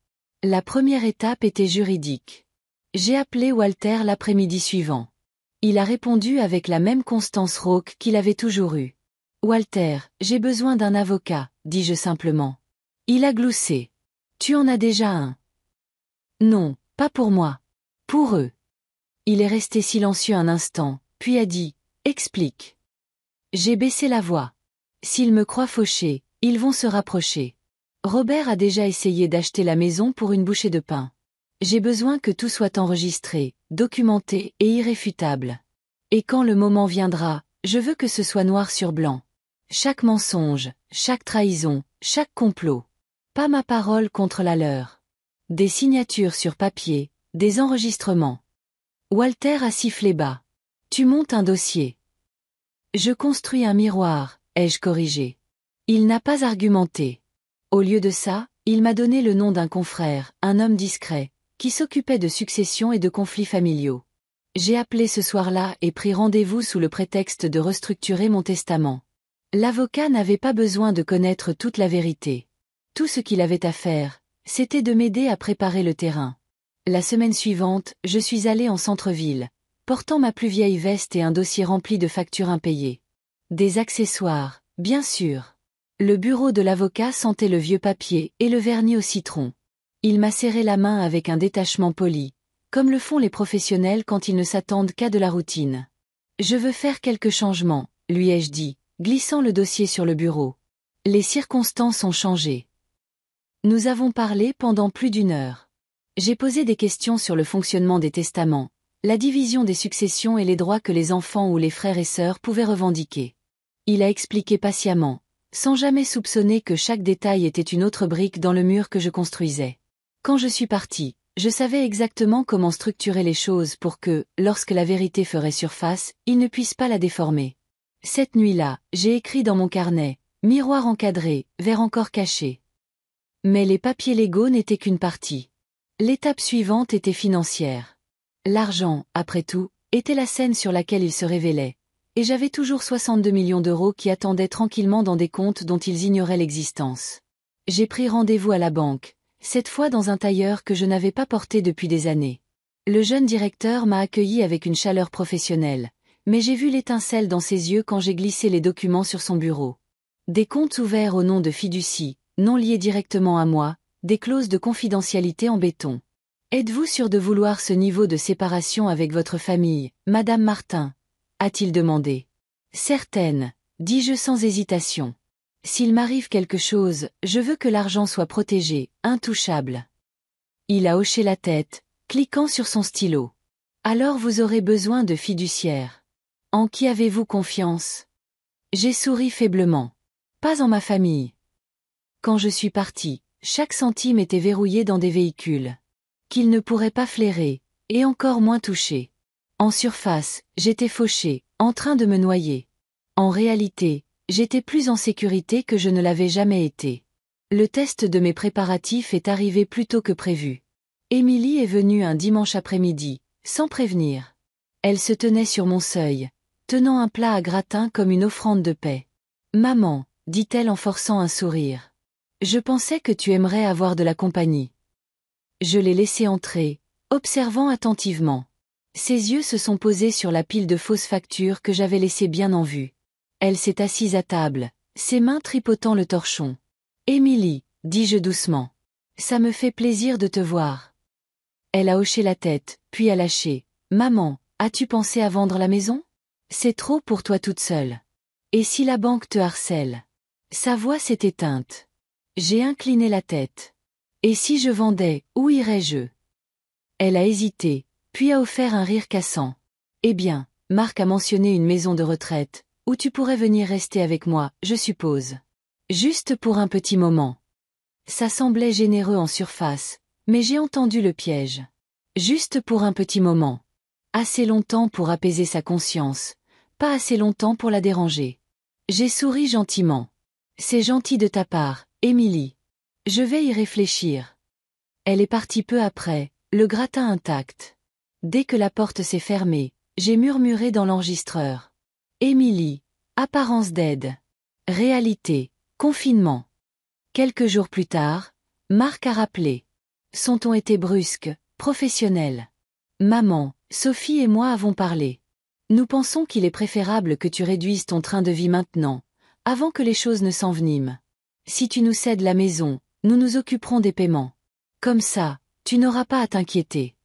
La première étape était juridique. J'ai appelé Walter l'après-midi suivant. Il a répondu avec la même constance rauque qu'il avait toujours eue. « Walter, j'ai besoin d'un avocat, dis-je simplement. » Il a gloussé. « Tu en as déjà un. »« Non, pas pour moi. Pour eux. » Il est resté silencieux un instant, puis a dit « Explique. » J'ai baissé la voix. « S'ils me croient fauché, ils vont se rapprocher. Robert a déjà essayé d'acheter la maison pour une bouchée de pain. J'ai besoin que tout soit enregistré, documenté et irréfutable. Et quand le moment viendra, je veux que ce soit noir sur blanc. Chaque mensonge, chaque trahison, chaque complot. Pas ma parole contre la leur. Des signatures sur papier, des enregistrements. » Walter a sifflé bas. « Tu montes un dossier. »« Je construis un miroir, » ai-je corrigé. Il n'a pas argumenté. Au lieu de ça, il m'a donné le nom d'un confrère, un homme discret, qui s'occupait de succession et de conflits familiaux. J'ai appelé ce soir-là et pris rendez-vous sous le prétexte de restructurer mon testament. L'avocat n'avait pas besoin de connaître toute la vérité. Tout ce qu'il avait à faire, c'était de m'aider à préparer le terrain. La semaine suivante, je suis allée en centre-ville, portant ma plus vieille veste et un dossier rempli de factures impayées. Des accessoires, bien sûr. Le bureau de l'avocat sentait le vieux papier et le vernis au citron. Il m'a serré la main avec un détachement poli, comme le font les professionnels quand ils ne s'attendent qu'à de la routine. « Je veux faire quelques changements, » lui ai-je dit, glissant le dossier sur le bureau. Les circonstances ont changé. Nous avons parlé pendant plus d'1 heure. J'ai posé des questions sur le fonctionnement des testaments, la division des successions et les droits que les enfants ou les frères et sœurs pouvaient revendiquer. Il a expliqué patiemment, sans jamais soupçonner que chaque détail était une autre brique dans le mur que je construisais. Quand je suis partie, je savais exactement comment structurer les choses pour que, lorsque la vérité ferait surface, ils ne puissent pas la déformer. Cette nuit-là, j'ai écrit dans mon carnet, miroir encadré, verre encore caché. Mais les papiers légaux n'étaient qu'une partie. L'étape suivante était financière. L'argent, après tout, était la scène sur laquelle il se révélait, et j'avais toujours 62 millions d'euros qui attendaient tranquillement dans des comptes dont ils ignoraient l'existence. J'ai pris rendez-vous à la banque, cette fois dans un tailleur que je n'avais pas porté depuis des années. Le jeune directeur m'a accueilli avec une chaleur professionnelle, mais j'ai vu l'étincelle dans ses yeux quand j'ai glissé les documents sur son bureau. Des comptes ouverts au nom de fiducie, non liés directement à moi, des clauses de confidentialité en béton. Êtes-vous sûr de vouloir ce niveau de séparation avec votre famille, Madame Martin ? A-t-il demandé. Certaine, dis-je sans hésitation. S'il m'arrive quelque chose, je veux que l'argent soit protégé, intouchable. Il a hoché la tête, cliquant sur son stylo. Alors vous aurez besoin de fiduciaires. En qui avez-vous confiance ? J'ai souri faiblement. Pas en ma famille. Quand je suis partie, chaque centime était verrouillé dans des véhicules. Qu'ils ne pourraient pas flairer, et encore moins toucher. En surface, j'étais fauchée, en train de me noyer. En réalité, j'étais plus en sécurité que je ne l'avais jamais été. Le test de mes préparatifs est arrivé plus tôt que prévu. Émilie est venue un dimanche après-midi, sans prévenir. Elle se tenait sur mon seuil, tenant un plat à gratin comme une offrande de paix. « Maman, dit-elle en forçant un sourire. Je pensais que tu aimerais avoir de la compagnie. » Je l'ai laissé entrer, observant attentivement. Ses yeux se sont posés sur la pile de fausses factures que j'avais laissées bien en vue. Elle s'est assise à table, ses mains tripotant le torchon. « Émilie, dis-je doucement. Ça me fait plaisir de te voir. » Elle a hoché la tête, puis a lâché. « Maman, as-tu pensé à vendre la maison? C'est trop pour toi toute seule. Et si la banque te harcèle? » Sa voix s'est éteinte. J'ai incliné la tête. « Et si je vendais, où irais-je? » Elle a hésité, puis a offert un rire cassant. « Eh bien, Marc a mentionné une maison de retraite, où tu pourrais venir rester avec moi, je suppose. Juste pour un petit moment. » Ça semblait généreux en surface, mais j'ai entendu le piège. Juste pour un petit moment. Assez longtemps pour apaiser sa conscience, pas assez longtemps pour la déranger. J'ai souri gentiment. « C'est gentil de ta part, Émilie. Je vais y réfléchir. » Elle est partie peu après, le gratin intact. Dès que la porte s'est fermée, j'ai murmuré dans l'enregistreur. « Émilie, apparence d'aide. Réalité, confinement. » Quelques jours plus tard, Marc a rappelé. Son ton était brusque, professionnel. « Maman, Sophie et moi avons parlé. Nous pensons qu'il est préférable que tu réduises ton train de vie maintenant, avant que les choses ne s'enveniment. Si tu nous cèdes la maison, nous nous occuperons des paiements. Comme ça, tu n'auras pas à t'inquiéter. »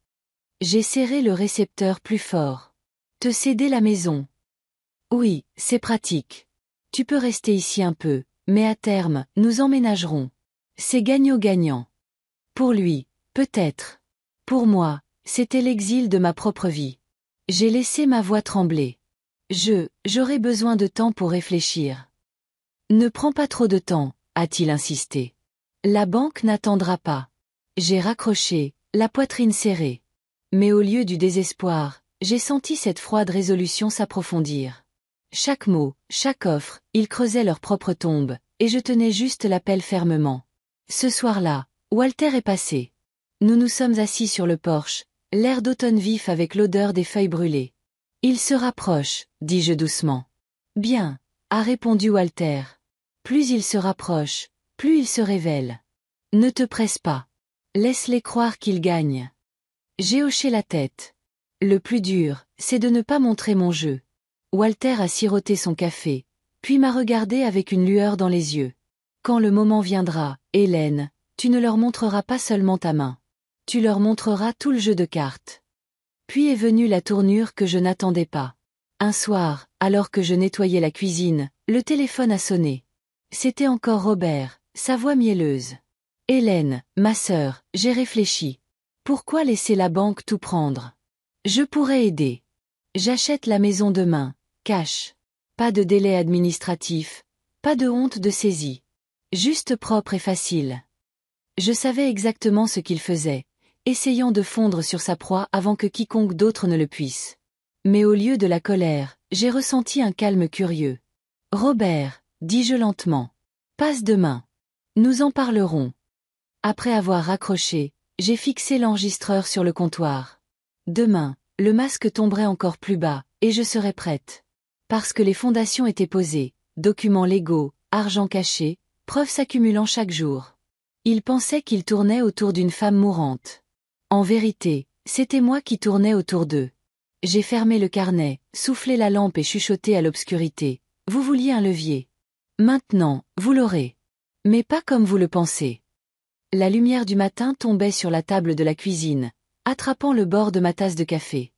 J'ai serré le récepteur plus fort. « Te céder la maison? Oui, c'est pratique. Tu peux rester ici un peu, mais à terme, nous emménagerons. C'est gagnant-gagnant. Pour lui, peut-être. Pour moi, c'était l'exil de ma propre vie. » J'ai laissé ma voix trembler. J'aurai besoin de temps pour réfléchir. « Ne prends pas trop de temps, » a-t-il insisté. « La banque n'attendra pas. » J'ai raccroché, la poitrine serrée. Mais au lieu du désespoir, j'ai senti cette froide résolution s'approfondir. Chaque mot, chaque offre, ils creusaient leur propre tombe, et je tenais juste l'appel fermement. Ce soir-là, Walter est passé. Nous nous sommes assis sur le porche, l'air d'automne vif avec l'odeur des feuilles brûlées. « Il se rapproche, » dis-je doucement. « Bien, » a répondu Walter. Plus il se rapproche, plus il se révèle. Ne te presse pas. Laisse-les croire qu'ils gagnent. J'ai hoché la tête. Le plus dur, c'est de ne pas montrer mon jeu. Walter a siroté son café, puis m'a regardé avec une lueur dans les yeux. Quand le moment viendra, Hélène, tu ne leur montreras pas seulement ta main. Tu leur montreras tout le jeu de cartes. Puis est venue la tournure que je n'attendais pas. Un soir, alors que je nettoyais la cuisine, le téléphone a sonné. C'était encore Robert, sa voix mielleuse. « Hélène, ma sœur, j'ai réfléchi. Pourquoi laisser la banque tout prendre? Je pourrais aider. J'achète la maison demain, cash. Pas de délai administratif, pas de honte de saisie. Juste propre et facile. » Je savais exactement ce qu'il faisait, essayant de fondre sur sa proie avant que quiconque d'autre ne le puisse. Mais au lieu de la colère, j'ai ressenti un calme curieux. « Robert, dis-je lentement. Passe demain. Nous en parlerons. » Après avoir raccroché, j'ai fixé l'enregistreur sur le comptoir. Demain, le masque tomberait encore plus bas, et je serais prête. Parce que les fondations étaient posées, documents légaux, argent caché, preuves s'accumulant chaque jour. Il pensait qu'il tournait autour d'une femme mourante. En vérité, c'était moi qui tournais autour d'eux. J'ai fermé le carnet, soufflé la lampe et chuchoté à l'obscurité. « Vous vouliez un levier. Maintenant, vous l'aurez. Mais pas comme vous le pensez. » La lumière du matin tombait sur la table de la cuisine, attrapant le bord de ma tasse de café.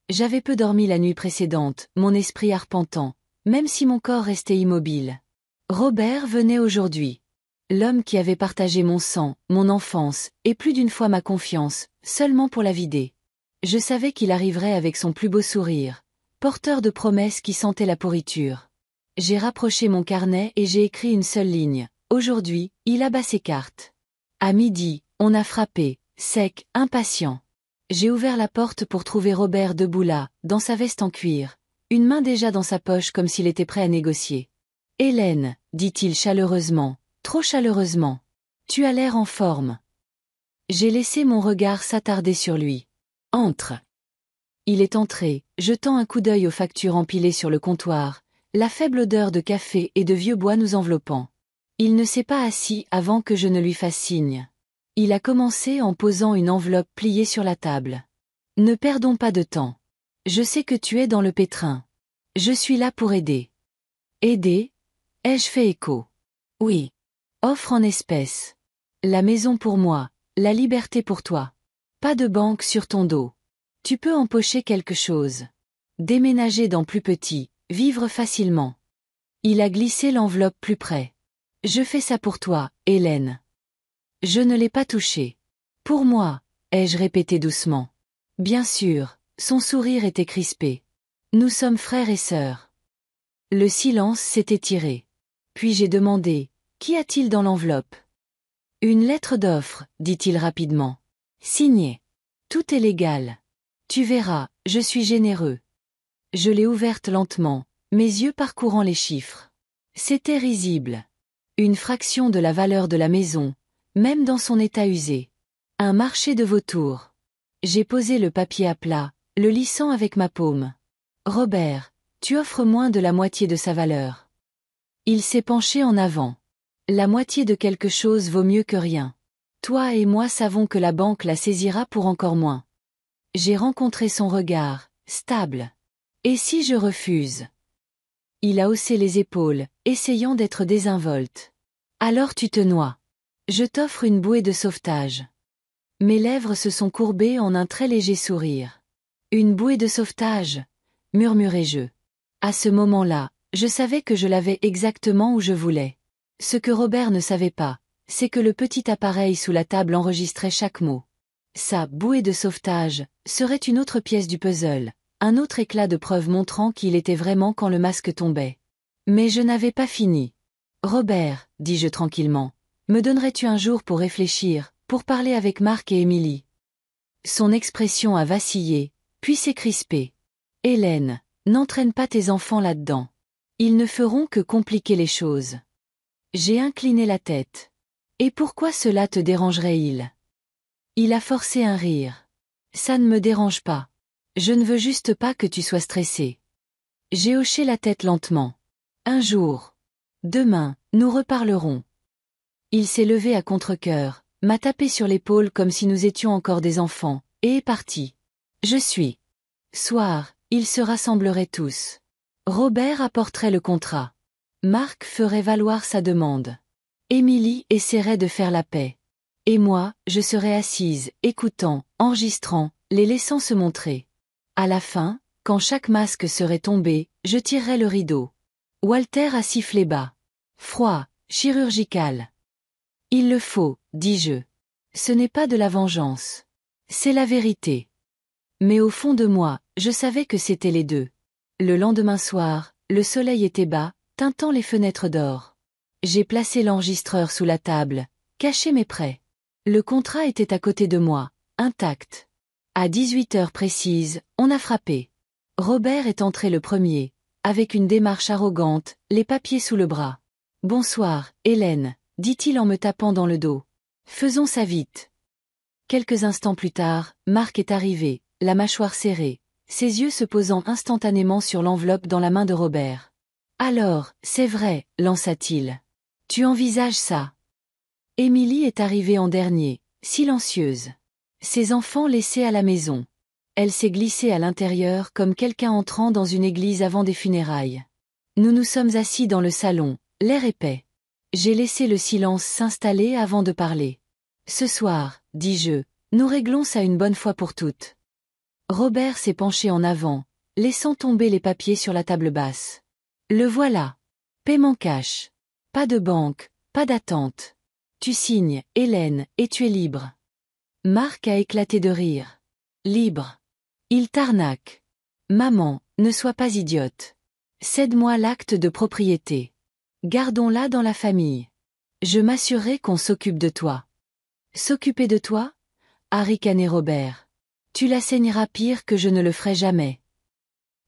J'avais peu dormi la nuit précédente, mon esprit arpentant, même si mon corps restait immobile. Robert venait aujourd'hui. L'homme qui avait partagé mon sang, mon enfance, et plus d'une fois ma confiance, seulement pour la vider. Je savais qu'il arriverait avec son plus beau sourire, porteur de promesses qui sentaient la pourriture. J'ai rapproché mon carnet et j'ai écrit une seule ligne. Aujourd'hui, il abat ses cartes. À midi, on a frappé, sec, impatient. J'ai ouvert la porte pour trouver Robert debout là, dans sa veste en cuir, une main déjà dans sa poche comme s'il était prêt à négocier. « Hélène, dit-il chaleureusement, trop chaleureusement. Tu as l'air en forme. J'ai laissé mon regard s'attarder sur lui. Entre. Il est entré, jetant un coup d'œil aux factures empilées sur le comptoir, la faible odeur de café et de vieux bois nous enveloppant. Il ne s'est pas assis avant que je ne lui fasse signe. Il a commencé en posant une enveloppe pliée sur la table. Ne perdons pas de temps. Je sais que tu es dans le pétrin. Je suis là pour aider. Aider? Ai-je fait écho? Oui. Offre en espèces. La maison pour moi, la liberté pour toi. Pas de banque sur ton dos. Tu peux empocher quelque chose. Déménager dans plus petit, vivre facilement. Il a glissé l'enveloppe plus près. Je fais ça pour toi, Hélène. Je ne l'ai pas touché. Pour moi, ai-je répété doucement. Bien sûr, son sourire était crispé. Nous sommes frères et sœurs. Le silence s'est étiré. Puis j'ai demandé, qu'y a-t-il dans l'enveloppe? Une lettre d'offre, dit-il rapidement. Signée. Tout est légal. Tu verras, je suis généreux. Je l'ai ouverte lentement, mes yeux parcourant les chiffres. C'était risible. Une fraction de la valeur de la maison, même dans son état usé. Un marché de vautours. J'ai posé le papier à plat, le lissant avec ma paume. Robert, tu offres moins de la moitié de sa valeur. Il s'est penché en avant. La moitié de quelque chose vaut mieux que rien. Toi et moi savons que la banque la saisira pour encore moins. J'ai rencontré son regard, stable. Et si je refuse? Il a haussé les épaules, essayant d'être désinvolte. Alors tu te noies. Je t'offre une bouée de sauvetage. Mes lèvres se sont courbées en un très léger sourire. Une bouée de sauvetage, murmurai-je. À ce moment-là, je savais que je l'avais exactement où je voulais. Ce que Robert ne savait pas, c'est que le petit appareil sous la table enregistrait chaque mot. Sa bouée de sauvetage serait une autre pièce du puzzle, un autre éclat de preuve montrant qui il était vraiment quand le masque tombait. Mais je n'avais pas fini. Robert, dis-je tranquillement, me donnerais-tu un jour pour réfléchir, pour parler avec Marc et Émilie? Son expression a vacillé, puis s'est crispée. Hélène, n'entraîne pas tes enfants là-dedans. Ils ne feront que compliquer les choses. J'ai incliné la tête. Et pourquoi cela te dérangerait-il? Il a forcé un rire. Ça ne me dérange pas. Je ne veux juste pas que tu sois stressé. J'ai hoché la tête lentement. Un jour. Demain, nous reparlerons. Il s'est levé à contre-cœur, m'a tapé sur l'épaule comme si nous étions encore des enfants, et est parti. Je suis. Soir, ils se rassembleraient tous. Robert apporterait le contrat. Marc ferait valoir sa demande. Émilie essaierait de faire la paix. Et moi, je serais assise, écoutant, enregistrant, les laissant se montrer. À la fin, quand chaque masque serait tombé, je tirerais le rideau. Walter a sifflé bas. Froid, chirurgical. Il le faut, dis-je. Ce n'est pas de la vengeance. C'est la vérité. Mais au fond de moi, je savais que c'était les deux. Le lendemain soir, le soleil était bas, teintant les fenêtres d'or. J'ai placé l'enregistreur sous la table, caché mes prêts. Le contrat était à côté de moi, intact. À 18 heures précises, on a frappé. Robert est entré le premier, avec une démarche arrogante, les papiers sous le bras. « Bonsoir, Hélène », dit-il en me tapant dans le dos. « Faisons ça vite. » Quelques instants plus tard, Marc est arrivé, la mâchoire serrée, ses yeux se posant instantanément sur l'enveloppe dans la main de Robert. « Alors, c'est vrai, lança-t-il. Tu envisages ça? » Émilie est arrivée en dernier, silencieuse. Ses enfants laissés à la maison. Elle s'est glissée à l'intérieur comme quelqu'un entrant dans une église avant des funérailles. Nous nous sommes assis dans le salon, l'air épais. J'ai laissé le silence s'installer avant de parler. Ce soir, dis-je, nous réglons ça une bonne fois pour toutes. Robert s'est penché en avant, laissant tomber les papiers sur la table basse. Le voilà. Paiement cash. Pas de banque, pas d'attente. Tu signes, Hélène, et tu es libre. Marc a éclaté de rire. Libre. Il t'arnaque. Maman, ne sois pas idiote. Cède-moi l'acte de propriété. Gardons-la dans la famille. Je m'assurerai qu'on s'occupe de toi. S'occuper de toi? A ricané Robert. Tu la saigneras pire que je ne le ferai jamais.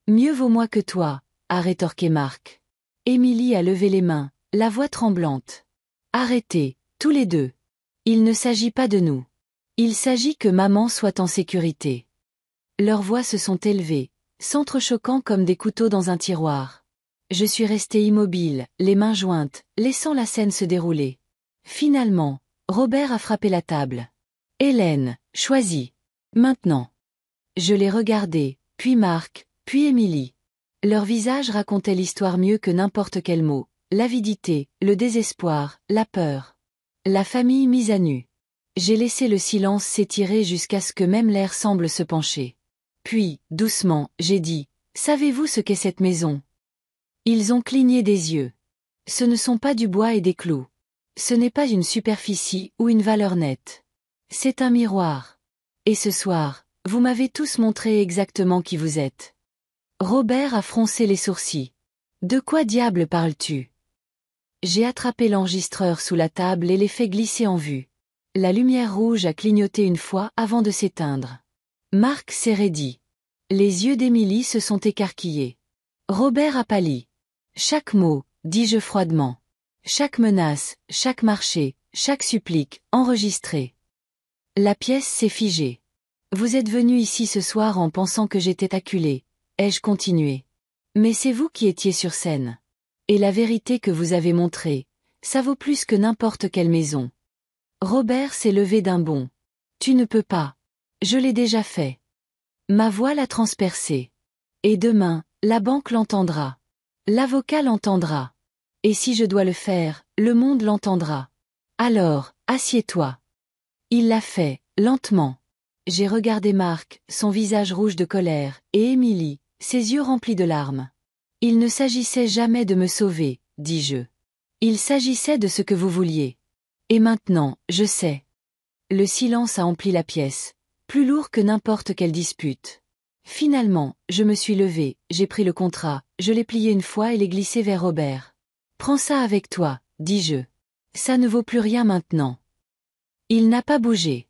Mieux vaut moi que toi, a rétorqué Marc. Émilie a levé les mains, la voix tremblante. Arrêtez, tous les deux. Il ne s'agit pas de nous. Il s'agit que maman soit en sécurité. Leurs voix se sont élevées, s'entrechoquant comme des couteaux dans un tiroir. Je suis restée immobile, les mains jointes, laissant la scène se dérouler. Finalement, Robert a frappé la table. Hélène, choisis. Maintenant. Je l'ai regardé, puis Marc, puis Émilie. Leurs visages racontaient l'histoire mieux que n'importe quel mot. L'avidité, le désespoir, la peur. La famille mise à nu. J'ai laissé le silence s'étirer jusqu'à ce que même l'air semble se pencher. Puis, doucement, j'ai dit, « Savez-vous ce qu'est cette maison ?» Ils ont cligné des yeux. Ce ne sont pas du bois et des clous. Ce n'est pas une superficie ou une valeur nette. C'est un miroir. Et ce soir, vous m'avez tous montré exactement qui vous êtes. Robert a froncé les sourcils. De quoi diable parles-tu? J'ai attrapé l'enregistreur sous la table et l'ai fait glisser en vue. La lumière rouge a clignoté une fois avant de s'éteindre. Marc s'est raidi. Les yeux d'Émilie se sont écarquillés. Robert a pâli. Chaque mot, dis-je froidement. Chaque menace, chaque marché, chaque supplique, enregistrée. La pièce s'est figée. Vous êtes venu ici ce soir en pensant que j'étais acculé, ai-je continué. Mais c'est vous qui étiez sur scène. Et la vérité que vous avez montrée, ça vaut plus que n'importe quelle maison. Robert s'est levé d'un bond. Tu ne peux pas. Je l'ai déjà fait. Ma voix l'a transpercé. Et demain, la banque l'entendra. L'avocat l'entendra. Et si je dois le faire, le monde l'entendra. Alors, assieds-toi. Il l'a fait, lentement. J'ai regardé Marc, son visage rouge de colère, et Émilie, ses yeux remplis de larmes. Il ne s'agissait jamais de me sauver, dis-je. Il s'agissait de ce que vous vouliez. Et maintenant, je sais. Le silence a empli la pièce, plus lourd que n'importe quelle dispute. Finalement, je me suis levé, j'ai pris le contrat, je l'ai plié une fois et l'ai glissé vers Robert. Prends ça avec toi, dis-je. Ça ne vaut plus rien maintenant. Il n'a pas bougé.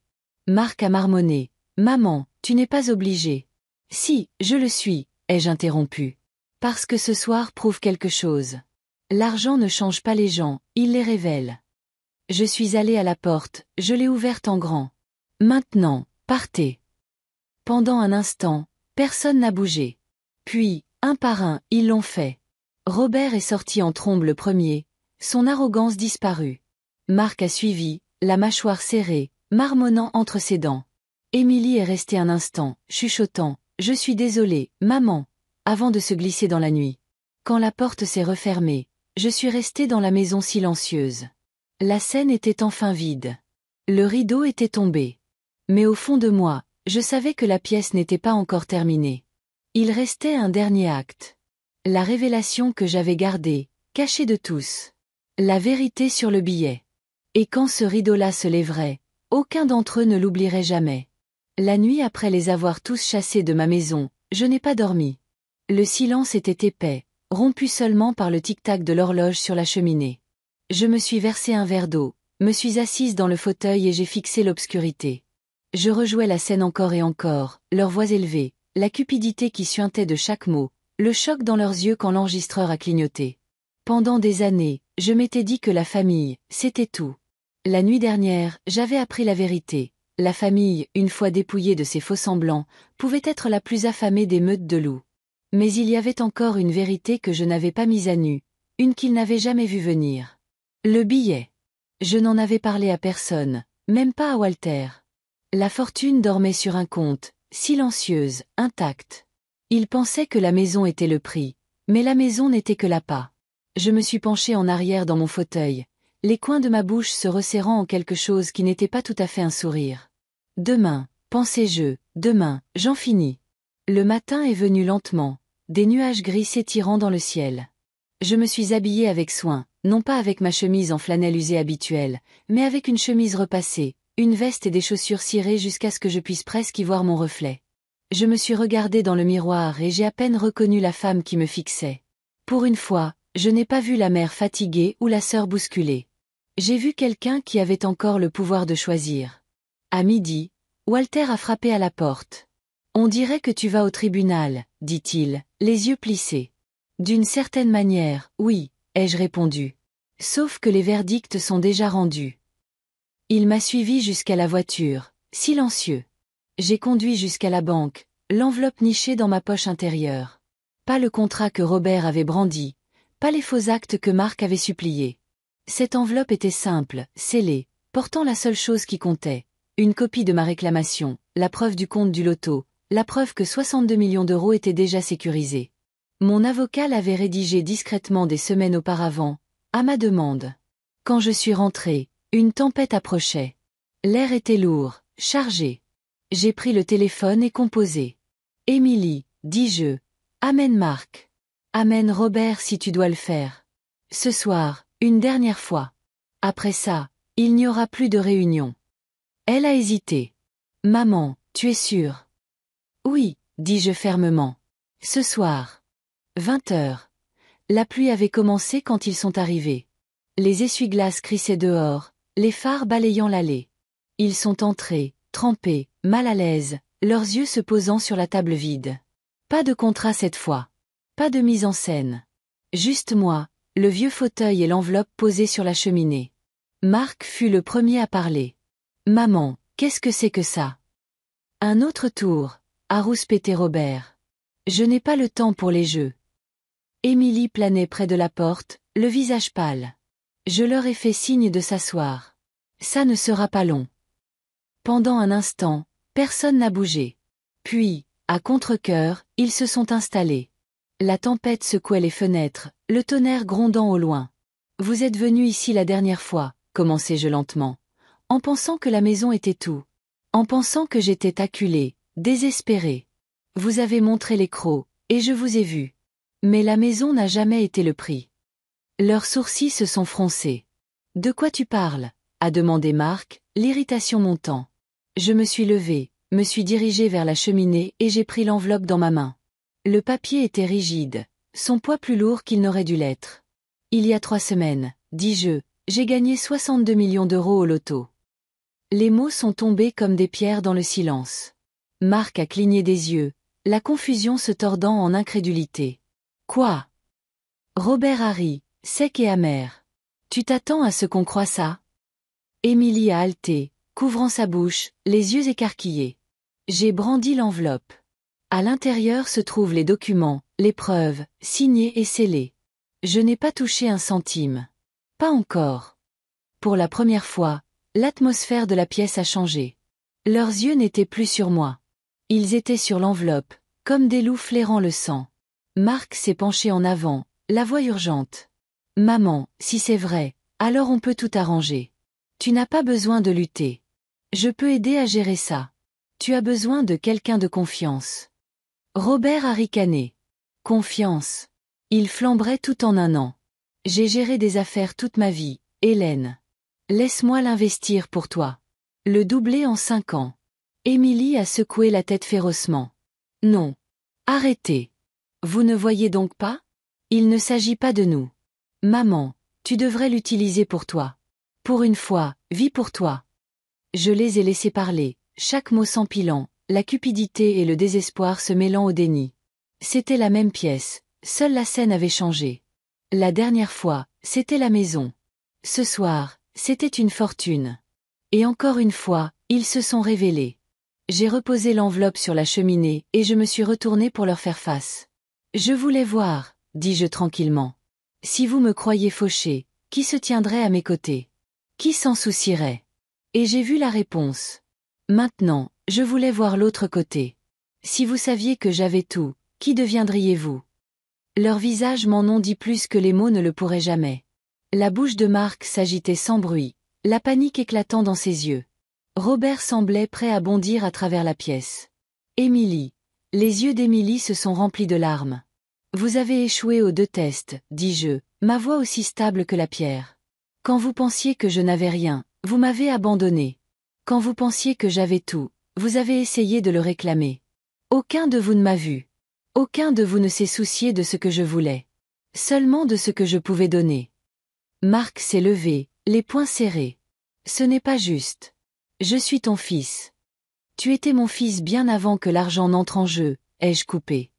Marc a marmonné. Maman, tu n'es pas obligée. Si, je le suis, ai-je interrompu. Parce que ce soir prouve quelque chose. L'argent ne change pas les gens, il les révèle. Je suis allé à la porte, je l'ai ouverte en grand. Maintenant, partez. Pendant un instant, personne n'a bougé. Puis, un par un, ils l'ont fait. Robert est sorti en trombe le premier, son arrogance disparut. Marc a suivi, la mâchoire serrée, marmonnant entre ses dents. Émilie est restée un instant, chuchotant, « Je suis désolée, maman », avant de se glisser dans la nuit. Quand la porte s'est refermée, je suis restée dans la maison silencieuse. La scène était enfin vide. Le rideau était tombé. Mais au fond de moi, je savais que la pièce n'était pas encore terminée. Il restait un dernier acte. La révélation que j'avais gardée, cachée de tous. La vérité sur le billet. Et quand ce rideau-là se lèverait, aucun d'entre eux ne l'oublierait jamais. La nuit après les avoir tous chassés de ma maison, je n'ai pas dormi. Le silence était épais, rompu seulement par le tic-tac de l'horloge sur la cheminée. Je me suis versé un verre d'eau, me suis assise dans le fauteuil et j'ai fixé l'obscurité. Je rejouais la scène encore et encore, leurs voix élevées, la cupidité qui suintait de chaque mot, le choc dans leurs yeux quand l'enregistreur a clignoté. Pendant des années, je m'étais dit que la famille, c'était tout. La nuit dernière, j'avais appris la vérité. La famille, une fois dépouillée de ses faux-semblants, pouvait être la plus affamée des meutes de loups. Mais il y avait encore une vérité que je n'avais pas mise à nu, une qu'ils n'avaient jamais vue venir. Le billet. Je n'en avais parlé à personne, même pas à Walter. La fortune dormait sur un compte, silencieuse, intacte. Il pensait que la maison était le prix, mais la maison n'était que l'appât. Je me suis penchée en arrière dans mon fauteuil, les coins de ma bouche se resserrant en quelque chose qui n'était pas tout à fait un sourire. Demain, pensais-je, demain, j'en finis. Le matin est venu lentement, des nuages gris s'étirant dans le ciel. Je me suis habillée avec soin, non pas avec ma chemise en flanelle usée habituelle, mais avec une chemise repassée, une veste et des chaussures cirées jusqu'à ce que je puisse presque y voir mon reflet. Je me suis regardée dans le miroir et j'ai à peine reconnu la femme qui me fixait. Pour une fois, je n'ai pas vu la mère fatiguée ou la sœur bousculée. J'ai vu quelqu'un qui avait encore le pouvoir de choisir. À midi, Walter a frappé à la porte. « On dirait que tu vas au tribunal, » dit-il, les yeux plissés. « D'une certaine manière, oui, ai-je répondu. Sauf que les verdicts sont déjà rendus. » Il m'a suivi jusqu'à la voiture, silencieux. J'ai conduit jusqu'à la banque, l'enveloppe nichée dans ma poche intérieure. Pas le contrat que Robert avait brandi, pas les faux actes que Marc avait suppliés. Cette enveloppe était simple, scellée, portant la seule chose qui comptait. Une copie de ma réclamation, la preuve du compte du loto, la preuve que 62 millions d'euros étaient déjà sécurisés. Mon avocat l'avait rédigé discrètement des semaines auparavant, à ma demande. Quand je suis rentrée, une tempête approchait. L'air était lourd, chargé. J'ai pris le téléphone et composé. Émilie, dis-je. Amène Marc. Amène Robert si tu dois le faire. Ce soir, une dernière fois. Après ça, il n'y aura plus de réunion. Elle a hésité. Maman, tu es sûre? Oui, dis-je fermement. Ce soir. 20 heures. La pluie avait commencé quand ils sont arrivés. Les essuie-glaces crissaient dehors, les phares balayant l'allée. Ils sont entrés, trempés, mal à l'aise, leurs yeux se posant sur la table vide. Pas de contrat cette fois. Pas de mise en scène. Juste moi, le vieux fauteuil et l'enveloppe posée sur la cheminée. Marc fut le premier à parler. Maman, qu'est-ce que c'est que ça? Un autre tour, a rouspété Robert. Je n'ai pas le temps pour les jeux. Émilie planait près de la porte, le visage pâle. Je leur ai fait signe de s'asseoir. Ça ne sera pas long. Pendant un instant, personne n'a bougé. Puis, à contre-cœur, ils se sont installés. La tempête secouait les fenêtres, le tonnerre grondant au loin. Vous êtes venu ici la dernière fois, commençai-je lentement, en pensant que la maison était tout. En pensant que j'étais acculé, désespéré. Vous avez montré les crocs, et je vous ai vu. Mais la maison n'a jamais été le prix. Leurs sourcils se sont froncés. De quoi tu parles? A demandé Marc, l'irritation montant. Je me suis levé, me suis dirigé vers la cheminée et j'ai pris l'enveloppe dans ma main. Le papier était rigide, son poids plus lourd qu'il n'aurait dû l'être. Il y a 3 semaines, dis-je, j'ai gagné 62 millions d'euros au loto. Les mots sont tombés comme des pierres dans le silence. Marc a cligné des yeux, la confusion se tordant en incrédulité. Quoi? Robert a ri, sec et amer. Tu t'attends à ce qu'on croie ça? Émilie a haleté, couvrant sa bouche, les yeux écarquillés. J'ai brandi l'enveloppe. À l'intérieur se trouvent les documents, les preuves, signés et scellés. Je n'ai pas touché un centime. Pas encore. Pour la première fois, l'atmosphère de la pièce a changé. Leurs yeux n'étaient plus sur moi. Ils étaient sur l'enveloppe, comme des loups flairant le sang. Marc s'est penché en avant, la voix urgente. Maman, si c'est vrai, alors on peut tout arranger. Tu n'as pas besoin de lutter. Je peux aider à gérer ça. Tu as besoin de quelqu'un de confiance. Robert a ricané. Confiance. Il flamberait tout en un an. J'ai géré des affaires toute ma vie, Hélène. Laisse-moi l'investir pour toi. Le doubler en 5 ans. Émilie a secoué la tête férocement. Non. Arrêtez. Vous ne voyez donc pas? Il ne s'agit pas de nous. Maman, tu devrais l'utiliser pour toi. Pour une fois, vis pour toi. Je les ai laissés parler, chaque mot s'empilant, la cupidité et le désespoir se mêlant au déni. C'était la même pièce, seule la scène avait changé. La dernière fois, c'était la maison. Ce soir, c'était une fortune. Et encore une fois, ils se sont révélés. J'ai reposé l'enveloppe sur la cheminée et je me suis retourné pour leur faire face. Je voulais voir, dis-je tranquillement. Si vous me croyez fauché, qui se tiendrait à mes côtés? Qui s'en soucierait? Et j'ai vu la réponse. Maintenant, je voulais voir l'autre côté. Si vous saviez que j'avais tout, qui deviendriez-vous? Leurs visages m'en ont dit plus que les mots ne le pourraient jamais. La bouche de Marc s'agitait sans bruit, la panique éclatant dans ses yeux. Robert semblait prêt à bondir à travers la pièce. Émilie. Les yeux d'Émilie se sont remplis de larmes. Vous avez échoué aux 2 tests, dis-je, ma voix aussi stable que la pierre. Quand vous pensiez que je n'avais rien, vous m'avez abandonné. Quand vous pensiez que j'avais tout, vous avez essayé de le réclamer. Aucun de vous ne m'a vu. Aucun de vous ne s'est soucié de ce que je voulais. Seulement de ce que je pouvais donner. Marc s'est levé, les poings serrés. Ce n'est pas juste. Je suis ton fils. Tu étais mon fils bien avant que l'argent n'entre en jeu, ai-je coupé.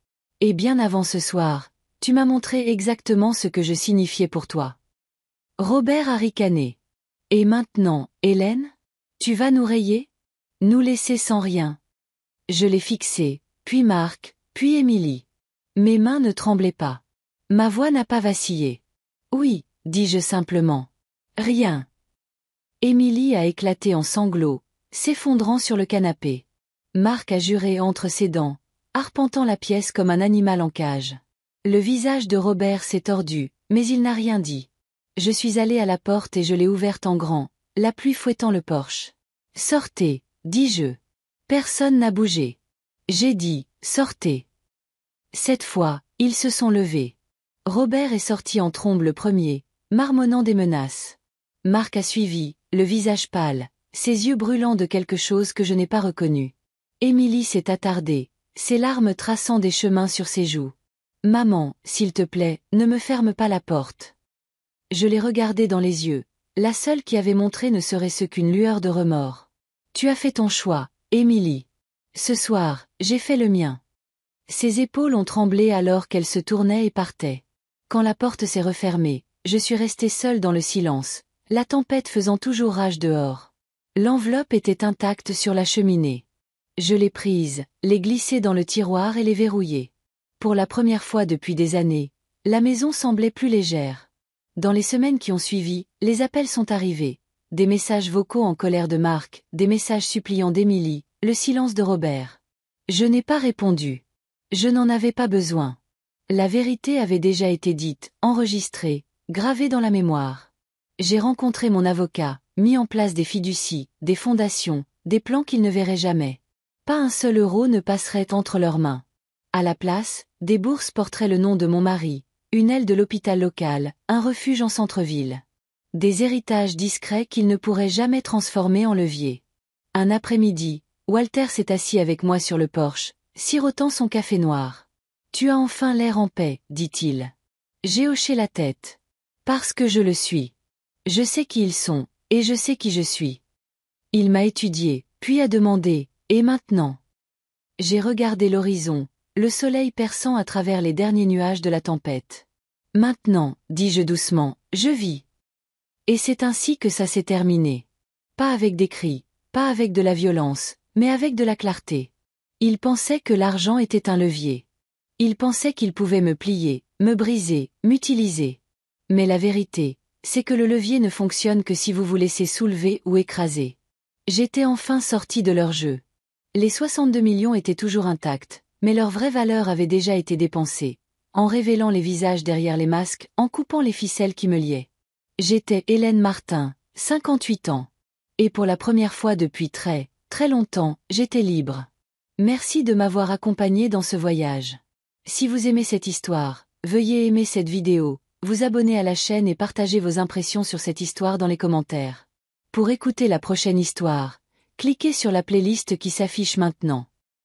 Et bien avant ce soir, tu m'as montré exactement ce que je signifiais pour toi. Robert a ricané. Et maintenant, Hélène? Tu vas nous rayer? Nous laisser sans rien. Je l'ai fixé, puis Marc, puis Émilie. Mes mains ne tremblaient pas. Ma voix n'a pas vacillé. Oui, dis-je simplement. Rien. Émilie a éclaté en sanglots, s'effondrant sur le canapé. Marc a juré entre ses dents, arpentant la pièce comme un animal en cage. Le visage de Robert s'est tordu, mais il n'a rien dit. Je suis allé à la porte et je l'ai ouverte en grand, la pluie fouettant le porche. Sortez, dis-je. Personne n'a bougé. J'ai dit, sortez. Cette fois, ils se sont levés. Robert est sorti en trombe le premier, marmonnant des menaces. Marc a suivi, le visage pâle, ses yeux brûlants de quelque chose que je n'ai pas reconnu. Émilie s'est attardée, ses larmes traçant des chemins sur ses joues. Maman, s'il te plaît, ne me ferme pas la porte. Je l'ai regardée dans les yeux, la seule qui avait montré ne serait-ce qu'une lueur de remords. Tu as fait ton choix, Émilie. Ce soir, j'ai fait le mien. Ses épaules ont tremblé alors qu'elle se tournait et partait. Quand la porte s'est refermée, je suis restée seule dans le silence, la tempête faisant toujours rage dehors. L'enveloppe était intacte sur la cheminée. Je l'ai prise, l'ai glissée dans le tiroir et l'ai verrouillée. Pour la première fois depuis des années, la maison semblait plus légère. Dans les semaines qui ont suivi, les appels sont arrivés. Des messages vocaux en colère de Marc, des messages suppliants d'Émilie, le silence de Robert. Je n'ai pas répondu. Je n'en avais pas besoin. La vérité avait déjà été dite, enregistrée, gravée dans la mémoire. J'ai rencontré mon avocat, mis en place des fiducies, des fondations, des plans qu'ils ne verraient jamais. Pas un seul euro ne passerait entre leurs mains. À la place, des bourses porteraient le nom de mon mari, une aile de l'hôpital local, un refuge en centre-ville. Des héritages discrets qu'ils ne pourraient jamais transformer en levier. Un après-midi, Walter s'est assis avec moi sur le porche, sirotant son café noir. « Tu as enfin l'air en paix, dit-il. » J'ai hoché la tête. Parce que je le suis. Je sais qui ils sont, et je sais qui je suis. Il m'a étudié, puis a demandé, « Et maintenant ?» J'ai regardé l'horizon, le soleil perçant à travers les derniers nuages de la tempête. « Maintenant, dis-je doucement, je vis. » Et c'est ainsi que ça s'est terminé. Pas avec des cris, pas avec de la violence, mais avec de la clarté. Il pensait que l'argent était un levier. Il pensait qu'il pouvait me plier, me briser, m'utiliser. Mais la vérité, c'est que le levier ne fonctionne que si vous vous laissez soulever ou écraser. J'étais enfin sorti de leur jeu. Les 62 millions étaient toujours intacts, mais leur vraie valeur avait déjà été dépensée, en révélant les visages derrière les masques, en coupant les ficelles qui me liaient. J'étais Hélène Martin, 58 ans. Et pour la première fois depuis très, très longtemps, j'étais libre. Merci de m'avoir accompagné dans ce voyage. Si vous aimez cette histoire, veuillez aimer cette vidéo, vous abonner à la chaîne et partager vos impressions sur cette histoire dans les commentaires. Pour écouter la prochaine histoire, cliquez sur la playlist qui s'affiche maintenant.